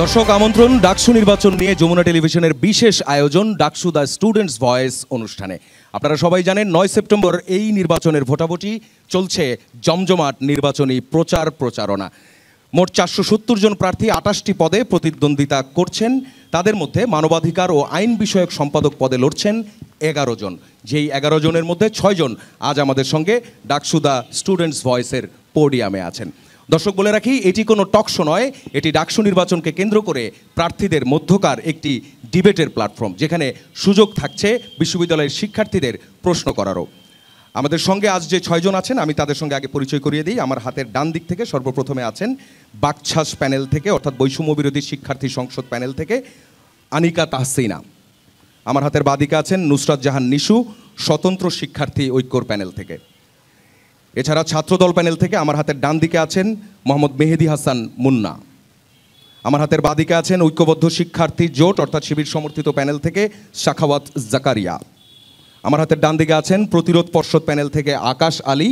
দর্শক আমন্ত্রণ ডাকসু নির্বাচন নিয়ে যমুনা টেলিভিশনের বিশেষ আয়োজন ডাকসু দ্য স্টুডেন্টস ভয়েস অনুষ্ঠানে। আপনারা সবাই জানেন 9 সেপ্টেম্বর এই নির্বাচনের ভোটাভুটি চলছে, জমজমাট নির্বাচনী প্রচারণা। মোট 470 জন প্রার্থী 28টি পদে প্রতিদ্বন্দ্বিতা করছেন। তাদের মধ্যে মানবাধিকার ও আইন বিষয়ক সম্পাদক পদে লড়ছেন 11 জন। যেই 11 জনের মধ্যে 6 জন আজ আমাদের সঙ্গে ডাকসু দ্য স্টুডেন্টস ভয়েসের পোডিয়ামে আছেন। দর্শক বলে রাখি, এটি কোনো টক শো নয়, এটি ডাকসু নির্বাচনকে কেন্দ্র করে প্রার্থীদের মধ্যকার একটি ডিবেটের প্ল্যাটফর্ম, যেখানে সুযোগ থাকছে বিশ্ববিদ্যালয়ের শিক্ষার্থীদের প্রশ্ন করারও। আমাদের সঙ্গে আজ যে 6 জন আছেন আমি তাদের সঙ্গে আগে পরিচয় করিয়ে দিই। আমার হাতের ডান দিক থেকে সর্বপ্রথমে আছেন বাকছাস প্যানেল থেকে, অর্থাৎ বৈষম্য বিরোধী শিক্ষার্থী সংসদ প্যানেল থেকে আনিকা তাহসিনা। আমার হাতের বাদিকে আছেন নুসরাত জাহান নিশু, স্বতন্ত্র শিক্ষার্থী ঐক্যর প্যানেল থেকে। এছাড়া ছাত্রদল প্যানেল থেকে আমার হাতের ডান দিকে আছেন মোহাম্মদ মেহেদি হাসান মুন্না। আমার হাতের বাদিকে আছেন ঐক্যবদ্ধ শিক্ষার্থী জোট অর্থাৎ শিবির সমর্থিত প্যানেল থেকে সাখাওয়াত জাকারিয়া। আমার হাতের ডান দিকে আছেন প্রতিরোধ পর্ষদ প্যানেল থেকে আকাশ আলী,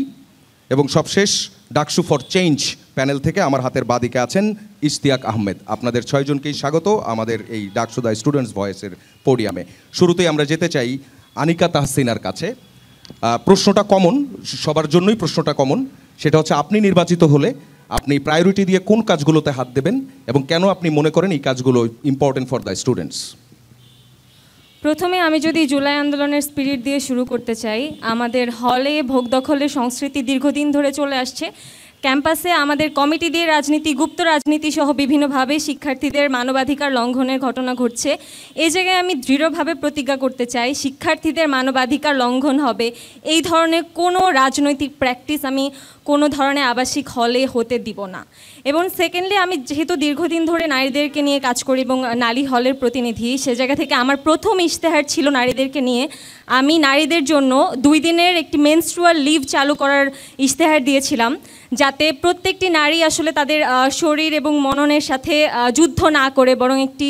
এবং সবশেষ ডাকসু ফর চেঞ্জ প্যানেল থেকে আমার হাতের বাদিকে আছেন ইশতিয়াক আহমেদ। আপনাদের 6 জনকেই স্বাগত আমাদের এই ডাকসু দ্য স্টুডেন্টস ভয়েসের পোডিয়ামে। শুরুতেই আমরা যেতে চাই আনিকা তাহসিনার কাছে। প্রশ্নটা কমন, সবার জন্যই প্রশ্নটা কমন, সেটা হচ্ছে আপনি নির্বাচিত হলে আপনি প্রায়োরিটি দিয়ে কোন কাজগুলোতে হাত দেবেন এবং কেন আপনি মনে করেন এই কাজগুলো ইম্পর্টেন্ট ফর দ্য স্টুডেন্টস? প্রথমে আমি যদি জুলাই আন্দোলনের স্পিরিট দিয়ে শুরু করতে চাই, আমাদের হলে ভোগ দখলের সংস্কৃতি দীর্ঘদিন ধরে চলে আসছে। ক্যাম্পাসে আমাদের কমিটি দিয়ে রাজনীতি, গুপ্ত রাজনীতি সহ বিভিন্নভাবে শিক্ষার্থীদের মানবাধিকার লঙ্ঘনের ঘটনা ঘটছে। এই জায়গায় আমি দৃঢ়ভাবে প্রতিজ্ঞা করতে চাই, শিক্ষার্থীদের মানবাধিকার লঙ্ঘন হবে এই ধরনের কোনো রাজনৈতিক প্র্যাকটিস আমি কোনো ধরনের আবাসিক হলে হতে দিব না। এবং সেকেন্ডলি, আমি যেহেতু দীর্ঘদিন ধরে নারীদেরকে নিয়ে কাজ করি এবং নারী হলের প্রতিনিধি, সে জায়গা থেকে আমার প্রথম ইশতেহার ছিল নারীদেরকে নিয়ে। আমি নারীদের জন্য 2 দিনের একটি মেনস্ট্রুয়াল লিভ চালু করার ইশতেহার দিয়েছিলাম, যাতে প্রত্যেকটি নারী আসলে তাদের শরীর এবং মননের সাথে যুদ্ধ না করে বরং একটি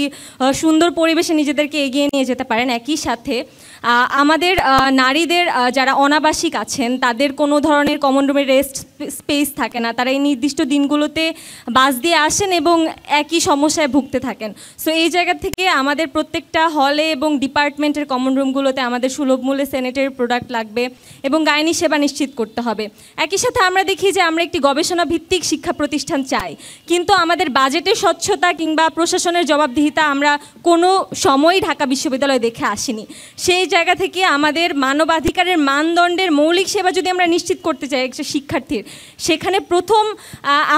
সুন্দর পরিবেশে নিজেদেরকে এগিয়ে নিয়ে যেতে পারেন। একই সাথে আমাদের নারীদের যারা অনাবাসিক আছেন তাদের কোনো ধরনের কমন রুমের রেস্ট স্পেস থাকে না, তারা এই নির্দিষ্ট দিনগুলোতে বাস দিয়ে আসেন এবং একই সমস্যায় ভুগতে থাকেন। সো এই জায়গা থেকে আমাদের প্রত্যেকটা হলে এবং ডিপার্টমেন্টের কমন রুমগুলোতে আমাদের সুলভ মূল্যে স্যানিটারি প্রোডাক্ট লাগবে এবং গাইনি সেবা নিশ্চিত করতে হবে। একই সাথে আমরা দেখি যে আমরা একটি গবেষণা ভিত্তিক শিক্ষা প্রতিষ্ঠান চাই, কিন্তু আমাদের বাজেটের স্বচ্ছতা কিংবা প্রশাসনের জবাবদিহিতা আমরা কোনো সময়ই ঢাকা বিশ্ববিদ্যালয়ে দেখে আসিনি। সেই জায়গা থেকে আমাদের মানবাধিকারের মানদণ্ডের মৌলিক সেবা যদি আমরা নিশ্চিত করতে চাই একটা শিক্ষার্থীর, সেখানে প্রথম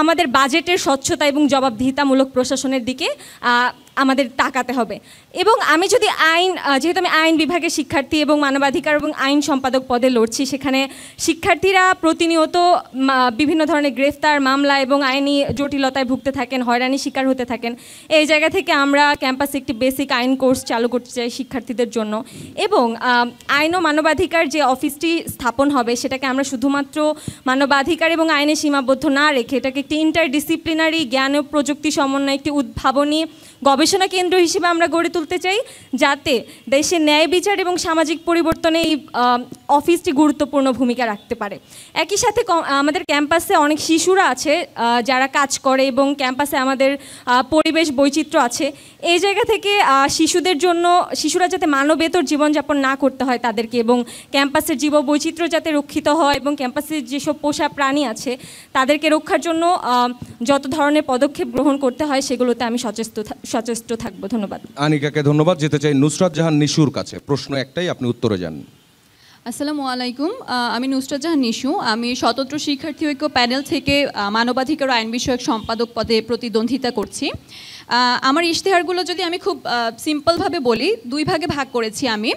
আমাদের বাজেটের স্বচ্ছতা এবং জবাবদিহিতামূলক প্রশাসনের দিকে আমাদের তাকাতে হবে। এবং আমি যদি যেহেতু আমি আইন বিভাগের শিক্ষার্থী এবং মানবাধিকার এবং আইন সম্পাদক পদে লড়ছি, সেখানে শিক্ষার্থীরা প্রতিনিয়ত বিভিন্ন ধরনের গ্রেফতার মামলা এবং আইনি জটিলতায় ভুগতে থাকেন, হয়রানির শিকার হতে থাকেন। এই জায়গা থেকে আমরা ক্যাম্পাসে একটি বেসিক আইন কোর্স চালু করতে চাই শিক্ষার্থীদের জন্য। এবং আইন ও মানবাধিকার যে অফিসটি স্থাপন হবে সেটাকে আমরা শুধুমাত্র মানবাধিকার এবং আইনে সীমাবদ্ধ না রেখে এটাকে একটি ইন্টারডিসিপ্লিনারি জ্ঞান ও প্রযুক্তি সমন্বয় একটি উদ্ভাবনী গবেষণা কেন্দ্র হিসেবে আমরা গড়ে তুলতে চাই, যাতে দেশের ন্যায় বিচার এবং সামাজিক পরিবর্তনে এই অফিসটি গুরুত্বপূর্ণ ভূমিকা রাখতে পারে। একই সাথে আমাদের ক্যাম্পাসে অনেক শিশুরা আছে যারা কাজ করে এবং ক্যাম্পাসে আমাদের পরিবেশ বৈচিত্র্য আছে। এই জায়গা থেকে শিশুরা যাতে মানবেতর জীবনযাপন না করতে হয় তাদেরকে, এবং ক্যাম্পাসের জীব বৈচিত্র্য যাতে রক্ষিত হয় এবং ক্যাম্পাসের যেসব পোষা প্রাণী আছে তাদেরকে রক্ষার জন্য যত ধরনের পদক্ষেপ গ্রহণ করতে হয় সেগুলোতে আমি সচেষ্ট থাকবো। ধন্যবাদ। আনিকাকে ধন্যবাদ। যেতে চাই নুসরাত জাহান নিশুর কাছে। প্রশ্ন একটাই, আপনি উত্তরে যান। আসসালামু আলাইকুম, আমি নুসরাত জাহান নিশু। আমি স্বতন্ত্র শিক্ষার্থী ঐক্য প্যানেল থেকে মানবাধিকার ও আইন বিষয়ক সম্পাদক পদে প্রতিদ্বন্দ্বিতা করছি। আমার ইশতেহারগুলো যদি আমি খুব সিম্পলভাবে বলি, 2 ভাগে ভাগ করেছি আমি।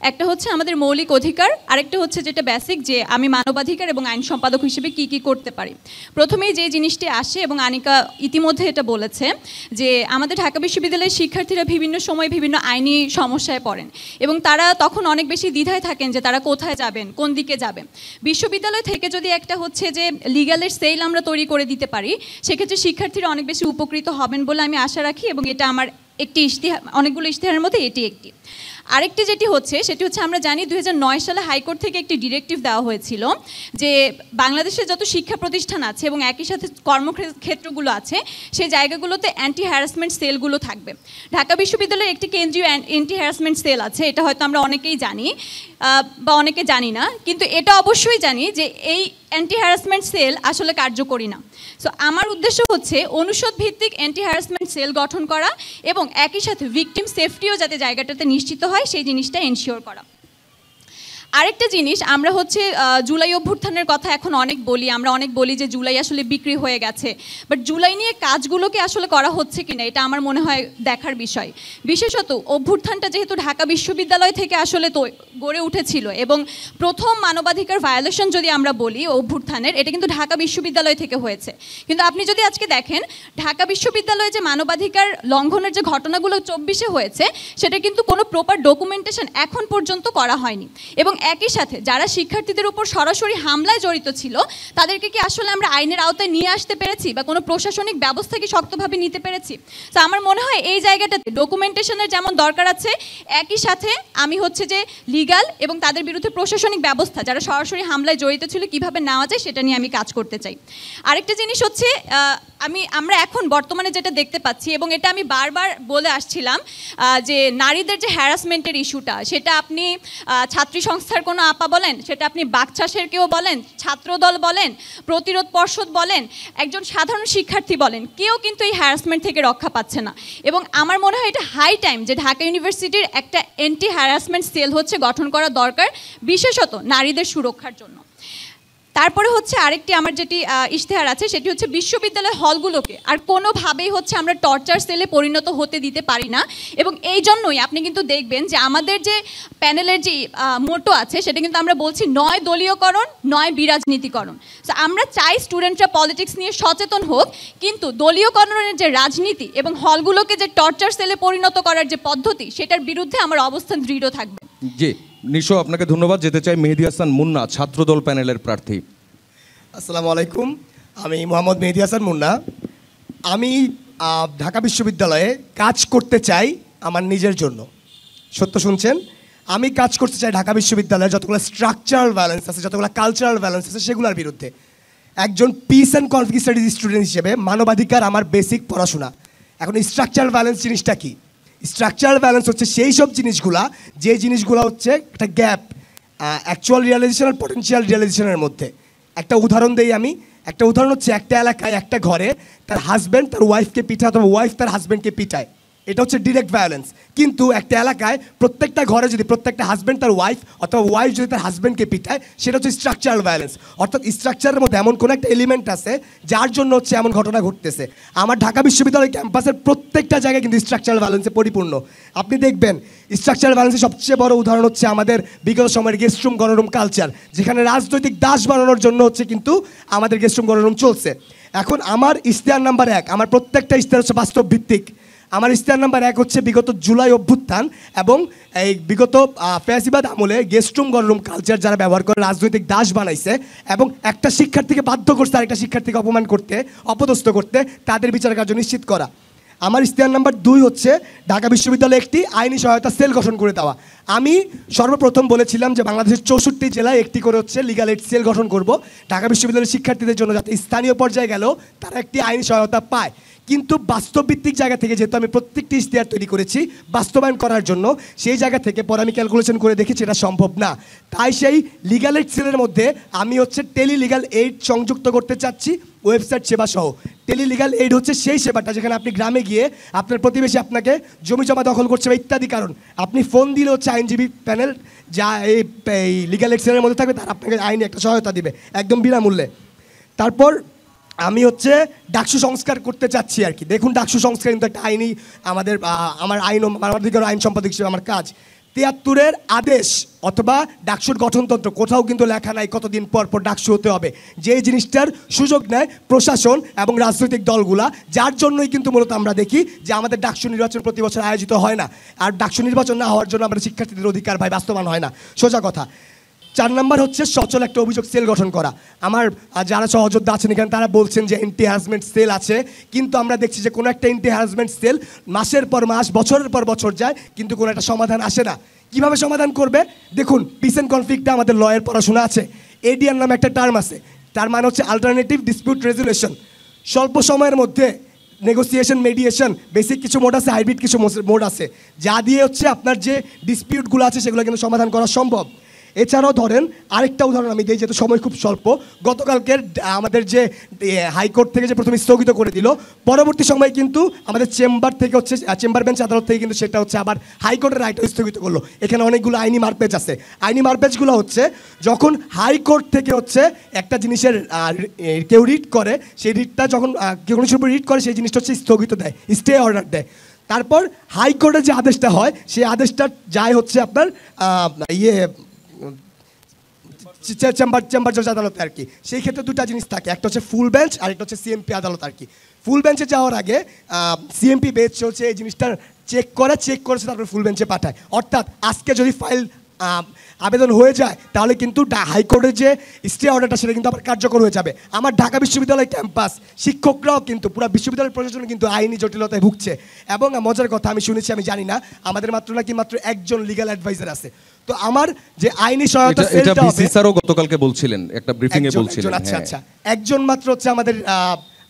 একটা হচ্ছে আমাদের মৌলিক অধিকার, আরেকটা হচ্ছে যেটা বেসিক, যে আমি মানবাধিকার এবং আইন সম্পাদক হিসেবে কি কি করতে পারি। প্রথমেই যে জিনিসটি আসে, এবং আনিকা ইতিমধ্যে এটা বলেছে, যে আমাদের ঢাকা বিশ্ববিদ্যালয়ের শিক্ষার্থীরা বিভিন্ন সময় বিভিন্ন আইনি সমস্যায় পড়েন এবং তারা তখন অনেক বেশি দ্বিধায় থাকেন যে তারা কোথায় যাবেন, কোন দিকে যাবেন। বিশ্ববিদ্যালয় থেকে যদি একটা হচ্ছে যে লিগ্যালের সেল আমরা তৈরি করে দিতে পারি, সেক্ষেত্রে শিক্ষার্থীরা অনেক বেশি উপকৃত হবেন বলে আমি আশা রাখি, এবং এটা আমার একটি অনেকগুলো ইশতেহারের মধ্যে এটি একটি। আরেকটি যেটি হচ্ছে সেটি হচ্ছে আমরা জানি 2009 সালে হাইকোর্ট থেকে একটি ডিরেক্টিভ দেওয়া হয়েছিল যে বাংলাদেশে যত শিক্ষা প্রতিষ্ঠান আছে এবং একই সাথে কর্মক্ষেত্রগুলো আছে সেই জায়গাগুলোতে অ্যান্টি হ্যারাসমেন্ট সেলগুলো থাকবে। ঢাকা বিশ্ববিদ্যালয়ের একটি কেন্দ্রীয় অ্যান্টি হ্যারাসমেন্ট সেল আছে, এটা হয়তো আমরা অনেকেই জানি বা অনেকে জানি না, কিন্তু এটা অবশ্যই জানি যে এই অ্যান্টি হ্যারাসমেন্ট সেল আসলে কার্যকরী না। সো আমার উদ্দেশ্য হচ্ছে অনুষদ ভিত্তিক অ্যান্টি হ্যারাসমেন্ট সেল গঠন করা এবং একই সাথে ভিকটিম সেফটিও যাতে জায়গাটাতে নিশ্চিত হয় সেই জিনিসটা এনশিওর করা। আরেকটা জিনিস, আমরা হচ্ছে জুলাই অভ্যুত্থানের কথা এখন অনেক বলি, আমরা অনেক বলি যে জুলাই আসলে বিক্রি হয়ে গেছে, বাট জুলাই নিয়ে কাজগুলোকে আসলে করা হচ্ছে কিনা এটা আমার মনে হয় দেখার বিষয়। বিশেষত অভ্যুত্থানটা যেহেতু ঢাকা বিশ্ববিদ্যালয় থেকে আসলে গড়ে উঠেছিল এবং প্রথম মানবাধিকার ভায়োলেশন যদি আমরা বলি অভ্যুত্থানের, এটা কিন্তু ঢাকা বিশ্ববিদ্যালয় থেকে হয়েছে। কিন্তু আপনি যদি আজকে দেখেন ঢাকা বিশ্ববিদ্যালয়ে যে মানবাধিকার লঙ্ঘনের যে ঘটনাগুলো 24-এ হয়েছে সেটা কিন্তু কোনো প্রপার ডকুমেন্টেশন এখন পর্যন্ত করা হয়নি। এবং একই সাথে যারা শিক্ষার্থীদের উপর সরাসরি হামলায় জড়িত ছিল তাদেরকে কি আসলে আমরা আইনের আওতায় নিয়ে আসতে পেরেছি বা কোনো প্রশাসনিক ব্যবস্থা কি শক্তভাবে নিতে পেরেছি? তো আমার মনে হয় এই জায়গাটাতে ডকুমেন্টেশনের যেমন দরকার আছে, একই সাথে আমি হচ্ছে যে লিগ্যাল এবং তাদের বিরুদ্ধে প্রশাসনিক ব্যবস্থা যারা সরাসরি হামলায় জড়িত ছিল কীভাবে নেওয়া যায় সেটা নিয়ে আমি কাজ করতে চাই। আরেকটা জিনিস হচ্ছে আমরা এখন বর্তমানে যেটা দেখতে পাচ্ছি এবং এটা আমি বারবার বলে আসছিলাম যে নারীদের যে হ্যারাসমেন্টের ইস্যুটা, সেটা আপনি ছাত্রী সংস্থার কোনো আপা বলেন, সেটা আপনি বাকচাষের কেউ বলেন, ছাত্রদল বলেন, প্রতিরোধ পর্ষদ বলেন, একজন সাধারণ শিক্ষার্থী বলেন, কেউ কিন্তু এই হ্যারাসমেন্ট থেকে রক্ষা পাচ্ছে না। এবং আমার মনে হয় এটা হাই টাইম যে ঢাকা ইউনিভার্সিটির একটা অ্যান্টি হ্যারাসমেন্ট সেল হচ্ছে গঠন করা দরকার, বিশেষত নারীদের সুরক্ষার জন্য। তারপরে হচ্ছে আরেকটি আমার যেটি ইশতেহার আছে সেটি হচ্ছে বিশ্ববিদ্যালয় হলগুলোকে আর কোনোভাবেই হচ্ছে আমরা টর্চার সেলে পরিণত হতে দিতে পারি না। এবং এই জন্যই আপনি কিন্তু দেখবেন যে আমাদের যে প্যানেলের যে মোটো আছে সেটা কিন্তু আমরা বলছি নয় দলীয়করণ নয় বিরাজনীতিকরণ। সো আমরা চাই স্টুডেন্টরা পলিটিক্স নিয়ে সচেতন হোক, কিন্তু দলীয়করণের যে রাজনীতি এবং হলগুলোকে যে টর্চার সেলে পরিণত করার যে পদ্ধতি সেটার বিরুদ্ধে আমার অবস্থান দৃঢ় থাকবে। জি নিশো, আপনাকে ধন্যবাদ। যেতে চাই মেহেদী হাসান মুন্না, ছাত্রদল প্যানেলের প্রার্থী। আসসালামু আলাইকুম, আমি মোহাম্মদ মেহেদী হাসান মুন্না। আমি ঢাকা বিশ্ববিদ্যালয়ে কাজ করতে চাই আমার নিজের জন্য। সত্য শুনছেন, আমি কাজ করতে চাই ঢাকা বিশ্ববিদ্যালয়ে যতগুলো স্ট্রাকচারাল ব্যালেন্স আছে, যতগুলো কালচারাল ব্যালেন্স আছে সেগুলোর বিরুদ্ধে। একজন piece and conflict studies student হিসেবে মানবাধিকার আমার বেসিক পড়াশোনা। এখন স্ট্রাকচারাল ব্যালেন্স জিনিসটা কি? স্ট্রাকচারাল ব্যালেন্স হচ্ছে সেই সব জিনিসগুলা যে জিনিসগুলো হচ্ছে একটা গ্যাপ অ্যাকচুয়াল রিয়েলাইজেশন আর পটেনশিয়াল রিয়েলাইজেশনের মধ্যে। একটা উদাহরণ দেই আমি। একটা উদাহরণ হচ্ছে একটা এলাকায় একটা ঘরে তার হাজব্যান্ড তার ওয়াইফকে পিঠায় অথবা ওয়াইফ তার হাজব্যান্ডকে পিঠায়, এটা হচ্ছে ডিরেক্ট ভায়োলেন্স। কিন্তু একটা এলাকায় প্রত্যেকটা ঘরে যদি প্রত্যেকটা হাজব্যান্ড তার ওয়াইফ অথবা ওয়াইফ যদি তার হাজব্যান্ডকে পিঠায়, সেটা হচ্ছে স্ট্রাকচারাল ভায়োলেন্স। অর্থাৎ স্ট্রাকচারের মধ্যে এমন কোনো একটা এলিমেন্ট আছে যার জন্য হচ্ছে এমন ঘটনা ঘটতেছে। আমার ঢাকা বিশ্ববিদ্যালয় ক্যাম্পাসের প্রত্যেকটা জায়গায় কিন্তু স্ট্রাকচারাল ভায়োলেন্সে পরিপূর্ণ। আপনি দেখবেন স্ট্রাকচারাল ভায়োলেন্সের সবচেয়ে বড় উদাহরণ হচ্ছে আমাদের বিগত সময়ের গেস্টরুম গণরুম কালচার, যেখানে রাজনৈতিক দাস বানানোর জন্য হচ্ছে কিন্তু আমাদের গেস্টরুম গণরুম চলছে। এখন আমার ইশতেহার নাম্বার 1, আমার প্রত্যেকটা ইশতেহার হচ্ছে বাস্তব ভিত্তিক। আমার ইশতেহার নাম্বার 1 হচ্ছে বিগত জুলাই অভ্যুত্থান এবং এই বিগত ফ্যাসিবাদ আমলে গেস্টরুম গণরুম কালচার যারা ব্যবহার করে রাজনৈতিক দাস বানাইছে এবং একটা শিক্ষার্থীকে বাধ্য করছে আরেকটা শিক্ষার্থীকে অপমান করতে, অপদস্থ করতে, তাদের বিচার কার্য নিশ্চিত করা। আমার ইশতেহার নাম্বার 2 হচ্ছে ঢাকা বিশ্ববিদ্যালয়ে একটি আইনি সহায়তা সেল গঠন করে দেওয়া। আমি সর্বপ্রথম বলেছিলাম যে বাংলাদেশের 64 জেলায় একটি করে হচ্ছে লিগ্যাল এইড সেল গঠন করব ঢাকা বিশ্ববিদ্যালয়ের শিক্ষার্থীদের জন্য, যাতে স্থানীয় পর্যায়ে গেলেও তারা একটি আইনি সহায়তা পায়। কিন্তু বাস্তবভিত্তিক জায়গা থেকে যেহেতু আমি প্রত্যেকটি ইশতেহার তৈরি করেছি বাস্তবায়ন করার জন্য, সেই জায়গা থেকে পরে আমি ক্যালকুলেশন করে দেখেছি এটা সম্ভব না। তাই সেই লিগ্যাল এইড সেলের মধ্যে আমি হচ্ছে টেলি লিগ্যাল এইড সংযুক্ত করতে চাচ্ছি, ওয়েবসাইট সেবা সহ। টেলি লিগ্যাল এইড হচ্ছে সেই সেবাটা যেখানে আপনি গ্রামে গিয়ে আপনার প্রতিবেশী আপনাকে জমি জমা দখল করছে বা ইত্যাদি কারণ আপনি ফোন দিলে হচ্ছে আইনজীবী প্যানেল যা এই লিগ্যাল এইড সেলের মধ্যে থাকবে তারা আপনাকে আইনি একটা সহায়তা দিবে একদম বিনামূল্যে। তারপর আমি হচ্ছে ডাকসু সংস্কার করতে চাচ্ছি আর কি। দেখুন, ডাকসু সংস্কার কিন্তু একটা আইনি আমার মানবাধিকার আইন সম্পাদক হিসেবে আমার কাজ। 73-এর আদেশ অথবা ডাকসুর গঠনতন্ত্র কোথাও কিন্তু লেখা নাই কতদিন পর পর ডাকসু হতে হবে। যেই জিনিসটার সুযোগ নেয় প্রশাসন এবং রাজনৈতিক দলগুলা, যার জন্যই কিন্তু মূলত আমরা দেখি যে আমাদের ডাকসু নির্বাচন প্রতি বছর আয়োজিত হয় না। আর ডাকসু নির্বাচন না হওয়ার জন্য আমাদের শিক্ষার্থীদের অধিকার বাস্তবায়ন হয় না, সোজা কথা। 4 নাম্বার হচ্ছে সচল একটা অভিযোগ সেল গঠন করা। আমার যারা সহযোদ্ধা আছেন এখানে তারা বলছেন যে অ্যান্টি হ্যারাসমেন্ট সেল আছে, কিন্তু আমরা দেখছি যে কোনো একটা অ্যান্টি হ্যারাসমেন্ট সেল মাসের পর মাস, বছরের পর বছর যায়, কিন্তু কোনো একটা সমাধান আসে না। কিভাবে সমাধান করবে? দেখুন, পিস অ্যান্ড কনফ্লিক্টে আমাদের লয়ের পড়াশোনা আছে, এডিআর নামে একটা টার্ম আছে, তার মানে হচ্ছে আলটারনেটিভ ডিসপিউট রেজুলেশন। স্বল্প সময়ের মধ্যে নেগোসিয়েশন, মেডিয়েশন, বেসিক কিছু মোড আছে, হাইব্রিড কিছু মোড আছে, যা দিয়ে হচ্ছে আপনার যে ডিসপিউটগুলো আছে সেগুলো কিন্তু সমাধান করা সম্ভব। এছাড়াও ধরেন আরেকটা উদাহরণ আমি দিই, যেহেতু সময় খুব স্বল্প। গতকালকের আমাদের যে হাইকোর্ট থেকে যে প্রথমে স্থগিত করে দিল, পরবর্তী সময় কিন্তু আমাদের চেম্বার থেকে হচ্ছে, চেম্বার বেঞ্চ আদালত থেকে কিন্তু সেটা হচ্ছে আবার হাইকোর্টের রায়টা স্থগিত করলো। এখানে অনেকগুলো আইনি মারপ্যাচ আছে। আইনি মারপ্যাচগুলো হচ্ছে যখন হাইকোর্ট থেকে হচ্ছে একটা জিনিসের কেউ রিট করে, সেই রিটটা যখন কেউ কোনো উপর রিট করে, সেই জিনিসটা হচ্ছে স্থগিত দেয়, স্টে অর্ডার দেয়। তারপর হাইকোর্টের যে আদেশটা হয়, সেই আদেশটা যায় হচ্ছে আপনার চেম্বার জজ আদালতে আর কি। সেই ক্ষেত্রে দুটা জিনিস থাকে, একটা হচ্ছে ফুল বেঞ্চ আর একটা হচ্ছে সিএমপি আদালত আর কি। ফুল বেঞ্চে যাওয়ার আগে সিএমপি বেঞ্চ হচ্ছে এই জিনিসটা চেক করেছে তারপরে ফুল বেঞ্চে পাঠায়। অর্থাৎ আজকে যদি ফাইল আবেদন হয়ে যায় তাহলে কিন্তু হাইকোর্টের যে স্টে অর্ডারটা সেটা কিন্তু আবার কার্যকর হয়ে যাবে। আমার ঢাকা বিশ্ববিদ্যালয় ক্যাম্পাস শিক্ষকরাও কিন্তু, পুরো বিশ্ববিদ্যালয় প্রশাসন কিন্তু আইনি জটিলতায় ভুগছে। এবং মজার কথা, আমি শুনেছি, আমি জানি না, আমাদের মাত্র একজন লিগ্যাল অ্যাডভাইজার আছে। তো আমার যে আইনি সহায়তা সেলটা হবে, স্যারও গতকালকে বলছিলেন, একটা ব্রিফিং এ বলছিলেন, আচ্ছা একজন মাত্র হচ্ছে আমাদের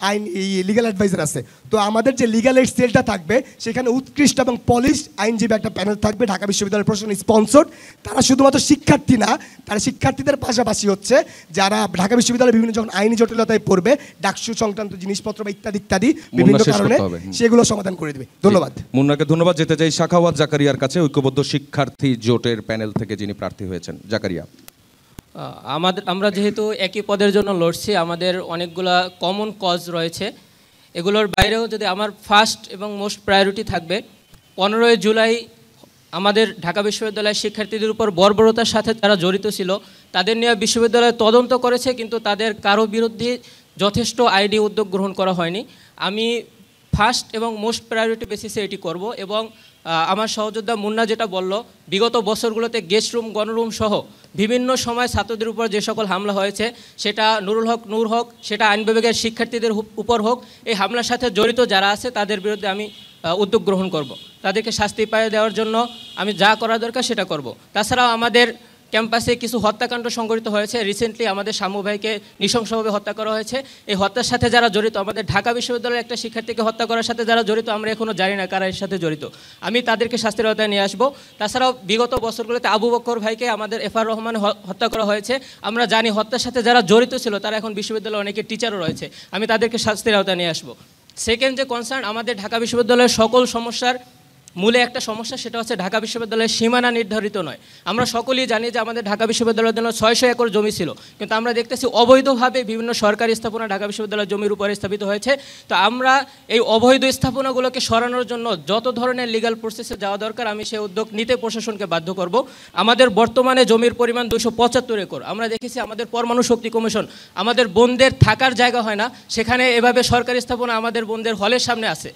আইন লিগ্যাল অ্যাডভাইজার আছে। তো আমাদের যে লিগ্যাল এইড সেলটা থাকবে সেখানে উৎকৃষ্ট এবং পলিশ আইনজীবী একটা প্যানেল থাকবে, ঢাকা বিশ্ববিদ্যালয় প্রশাসন স্পন্সর্ড। তারা শুধুমাত্র শিক্ষার্থী না, তারা শিক্ষার্থীদের পাশাপাশি হচ্ছে যারা ঢাকা বিশ্ববিদ্যালয়ে বিভিন্ন যখন আইনি জটিলতায় পড়বে, ডাকসু সংক্রান্ত জিনিসপত্র বা ইত্যাদি বিভিন্ন কারণে সেগুলো সমাধান করে দেবে। ধন্যবাদ। মুন্নাকে ধন্যবাদ। যেতে চাই সাখাওয়াত জাকারিয়ার কাছে, ঐক্যবদ্ধ শিক্ষার্থী জোটের প্যানেল থেকে যিনি প্রার্থী হয়েছেন। জাকারিয়া, আমরা যেহেতু একই পদের জন্য লড়ছি, আমাদের অনেকগুলা কমন কজ রয়েছে। এগুলোর বাইরেও যদি আমার ফার্স্ট এবং মোস্ট প্রায়োরিটি থাকবে 15ই জুলাই আমাদের ঢাকা বিশ্ববিদ্যালয়ের শিক্ষার্থীদের উপর বর্বরতার সাথে যারা জড়িত ছিল তাদের নিয়ে বিশ্ববিদ্যালয় তদন্ত করেছে, কিন্তু তাদের কারো বিরুদ্ধে যথেষ্ট আইনি উদ্যোগ গ্রহণ করা হয়নি। আমি ফার্স্ট এবং মোস্ট প্রায়োরিটি বেসিসে এটি করব। এবং আমার সহযোদ্ধা মুন্না যেটা বলল, বিগত বছরগুলোতে গেস্ট রুম, গণরুম সহ বিভিন্ন সময় ছাত্রদের উপর যে সকল হামলা হয়েছে, সেটা নূর হক, সেটা আইন বিভাগের শিক্ষার্থীদের উপর হোক, এই হামলার সাথে জড়িত যারা আছে তাদের বিরুদ্ধে আমি উদ্যোগ গ্রহণ করব। তাদেরকে শাস্তি পাইয়ে দেওয়ার জন্য আমি যা করা দরকার সেটা করব। তাছাড়াও আমাদের ক্যাম্পাসে কিছু হত্যাকাণ্ড সংঘটিত হয়েছে। রিসেন্টলি আমাদের শামু ভাইকে নৃশংসভাবে হত্যা করা হয়েছে। এই হত্যার সাথে যারা জড়িত, আমাদের ঢাকা বিশ্ববিদ্যালয়ের একটা শিক্ষার্থীকে হত্যা করার সাথে যারা জড়িত, আমরা এখনও জানি না কারা এর সাথে জড়িত। আমি তাদেরকে শাস্তির আওতায় নিয়ে আসবো। তাছাড়াও বিগত বছরগুলোতে আবু বকর ভাইকে আমাদের এফআর রহমান হত্যা করা হয়েছে। আমরা জানি হত্যার সাথে যারা জড়িত ছিল তারা এখন বিশ্ববিদ্যালয়ে অনেকে টিচারও রয়েছে। আমি তাদেরকে শাস্তির আওতায় নিয়ে আসবো। সেকেন্ড যে কনসার্ন, আমাদের ঢাকা বিশ্ববিদ্যালয়ের সকল সমস্যার মূলে একটা সমস্যা, সেটা হচ্ছে ঢাকা বিশ্ববিদ্যালয়ের সীমানা নির্ধারিত নয়। আমরা সকলেই জানি যে আমাদের ঢাকা বিশ্ববিদ্যালয়ের জন্য 600 একর জমি ছিল, কিন্তু আমরা দেখতেছি অবৈধভাবে বিভিন্ন সরকারি স্থাপনা ঢাকা বিশ্ববিদ্যালয়ের জমির উপরে স্থাপিত হয়েছে। তো আমরা এই অবৈধ স্থাপনাগুলোকে সরানোর জন্য যত ধরনের লিগ্যাল প্রসেসে যাওয়া দরকার আমি সেই উদ্যোগ নিতে প্রশাসনকে বাধ্য করব। আমাদের বর্তমানে জমির পরিমাণ 275 একর। আমরা দেখেছি আমাদের পরমাণু শক্তি কমিশন, আমাদের বোনদের থাকার জায়গা হয় না, সেখানে এভাবে সরকারি স্থাপনা আমাদের বোনদের হলের সামনে আছে।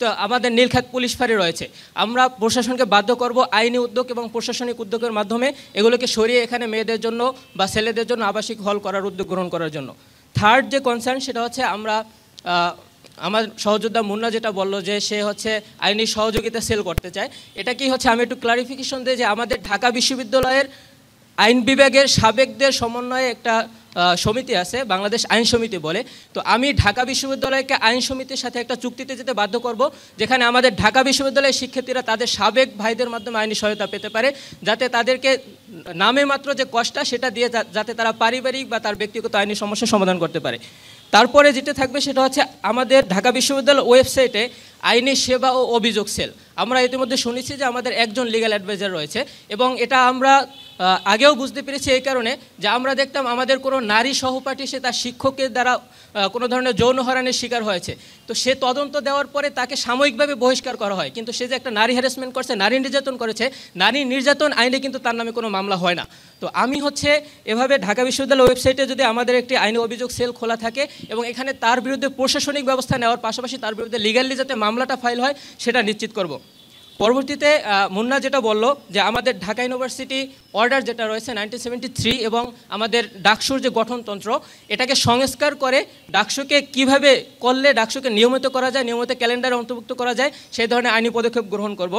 তো আমাদের নীলখাত পুলিশ ফাঁড়ি রয়েছে। আমরা প্রশাসনকে বাধ্য করব আইনি উদ্যোগ এবং প্রশাসনিক উদ্যোগের মাধ্যমে এগুলোকে সরিয়ে এখানে মেয়েদের জন্য বা ছেলেদের জন্য আবাসিক হল করার উদ্যোগ গ্রহণ করার জন্য। থার্ড যে কনসার্ন, সেটা হচ্ছে আমার সহযোদ্ধা মুন্না যেটা বললো যে সে হচ্ছে আইনি সহযোগিতা সেল করতে চায়। এটা কি হচ্ছে, আমি একটু ক্লারিফিকেশন দিই যে আমাদের ঢাকা বিশ্ববিদ্যালয়ের আইন বিভাগের সাবেকদের সমন্বয়ে একটা সমিতি আছে, বাংলাদেশ আইন সমিতি বলে। তো আমি ঢাকা বিশ্ববিদ্যালয়কে আইন সমিতির সাথে একটা চুক্তিতে যেতে বাধ্য করব, যেখানে আমাদের ঢাকা বিশ্ববিদ্যালয়ের শিক্ষার্থীরা তাদের সাবেক ভাইদের মাধ্যমে আইনি সহায়তা পেতে পারে, যাতে তাদেরকে নামে মাত্র যে কষ্টটা সেটা দিয়ে যাতে তারা পারিবারিক বা তার ব্যক্তিগত আইনি সমস্যার সমাধান করতে পারে। তারপরে যেটা থাকবে সেটা হচ্ছে আমাদের ঢাকা বিশ্ববিদ্যালয় ওয়েবসাইটে আইনি সেবা ও অভিযোগ সেল। আমরা ইতিমধ্যে শুনেছি যে আমাদের একজন লিগ্যাল অ্যাডভাইজার রয়েছে, এবং এটা আমরা আগেও বুঝতে পেরেছি এই কারণে যে আমরা দেখতাম আমাদের কোনো নারী সহপাঠী সে তার শিক্ষকের দ্বারা কোনো ধরনের যৌন হয়রানির শিকার হয়েছে, তো সে তদন্ত দেওয়ার পরে তাকে সাময়িকভাবে বহিষ্কার করা হয়, কিন্তু সে যে একটা নারী হ্যারাসমেন্ট করছে, নারী নির্যাতন করেছে, নারী নির্যাতন আইনে কিন্তু তার নামে কোনো মামলা হয় না। তো আমি হচ্ছে এভাবে ঢাকা বিশ্ববিদ্যালয় ওয়েবসাইটে যদি আমাদের একটি আইনি অভিযোগ সেল খোলা থাকে এবং এখানে তার বিরুদ্ধে প্রশাসনিক ব্যবস্থা নেওয়ার পাশাপাশি তার বিরুদ্ধে লিগ্যালি যাতে মামলাটা ফাইল হয় সেটা নিশ্চিত করব। পরবর্তীতে মুন্না যেটা বললো যে আমাদের ঢাকা ইউনিভার্সিটি অর্ডার যেটা রয়েছে 1973 এবং আমাদের ডাকসুর যে গঠনতন্ত্র, এটাকে সংস্কার করে ডাকসুকে কিভাবে করলে ডাকসুকে নিয়মিত করা যায়, নিয়মিত ক্যালেন্ডারে অন্তর্ভুক্ত করা যায়, সেই ধরনের আইনি পদক্ষেপ গ্রহণ করব।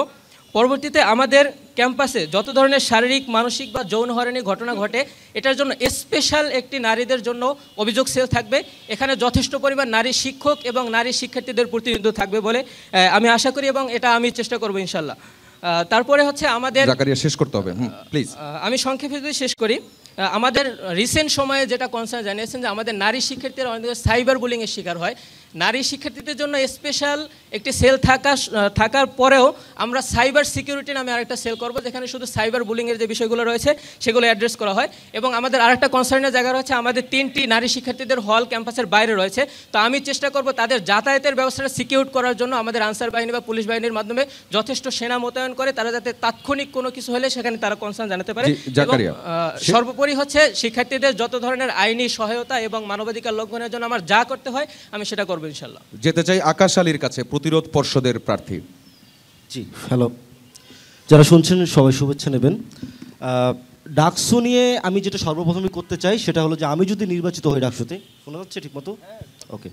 পরবর্তীতে আমাদের ক্যাম্পাসে যত ধরনের শারীরিক, মানসিক বা যৌন হয়রানির ঘটনা ঘটে, এটার জন্য স্পেশাল একটি নারীদের জন্য অভিযোগ সেল থাকবে। এখানে যথেষ্ট পরিমাণ নারী শিক্ষক এবং নারী শিক্ষার্থীদের প্রতিনিধিত্ব থাকবে বলে আমি আশা করি এবং এটা আমি চেষ্টা করব ইনশাল্লাহ। তারপরে হচ্ছে আমাদের শেষ করতে হবে, প্লিজ। আমি সংক্ষেপে যদি শেষ করি, আমাদের রিসেন্ট সময়ে যেটা কনসার্ন জানিয়েছেন যে আমাদের নারী শিক্ষার্থীরা অনেক সাইবার বুলিংয়ের শিকার হয়। নারী শিক্ষার্থীদের জন্য স্পেশাল একটি সেল থাকার পরেও আমরা সাইবার সিকিউরিটি নামে আরেকটা সেল করব, যেখানে শুধু সাইবার বুলিংয়ের যে বিষয়গুলো রয়েছে সেগুলো অ্যাড্রেস করা হয়। এবং আমাদের আরেকটা কনসার্নের জায়গা রয়েছে, আমাদের 3টি নারী শিক্ষার্থীদের হল ক্যাম্পাসের বাইরে রয়েছে। তো আমি চেষ্টা করব তাদের যাতায়াতের ব্যবস্থাটা সিকিউর করার জন্য আমাদের আনসার বাহিনী বা পুলিশ বাহিনীর মাধ্যমে যথেষ্ট সেনা মোতায়েন করে তারা যাতে তাৎক্ষণিক কোনো কিছু হলে সেখানে তারা কনসার্ন জানাতে পারে। সর্বোপরি হচ্ছে শিক্ষার্থীদের যত ধরনের আইনি সহায়তা এবং মানবাধিকার লঙ্ঘনের জন্য আমার যা করতে হয় আমি সেটা করবো ইনশাল্লাহ। যেতে চাই আকাশ আলীর কাছে, প্রতিরোধ পর্ষদের প্রার্থী। জি, হ্যালো, যারা শুনছেন সবাই শুভেচ্ছা নেবেন। ডাকসু নিয়ে আমি যেটা সর্বপ্রথমে করতে চাই সেটা হলো যে আমি যদি নির্বাচিত হই ডাকসুতে, শোনা যাচ্ছে ঠিকমতো? ওকে,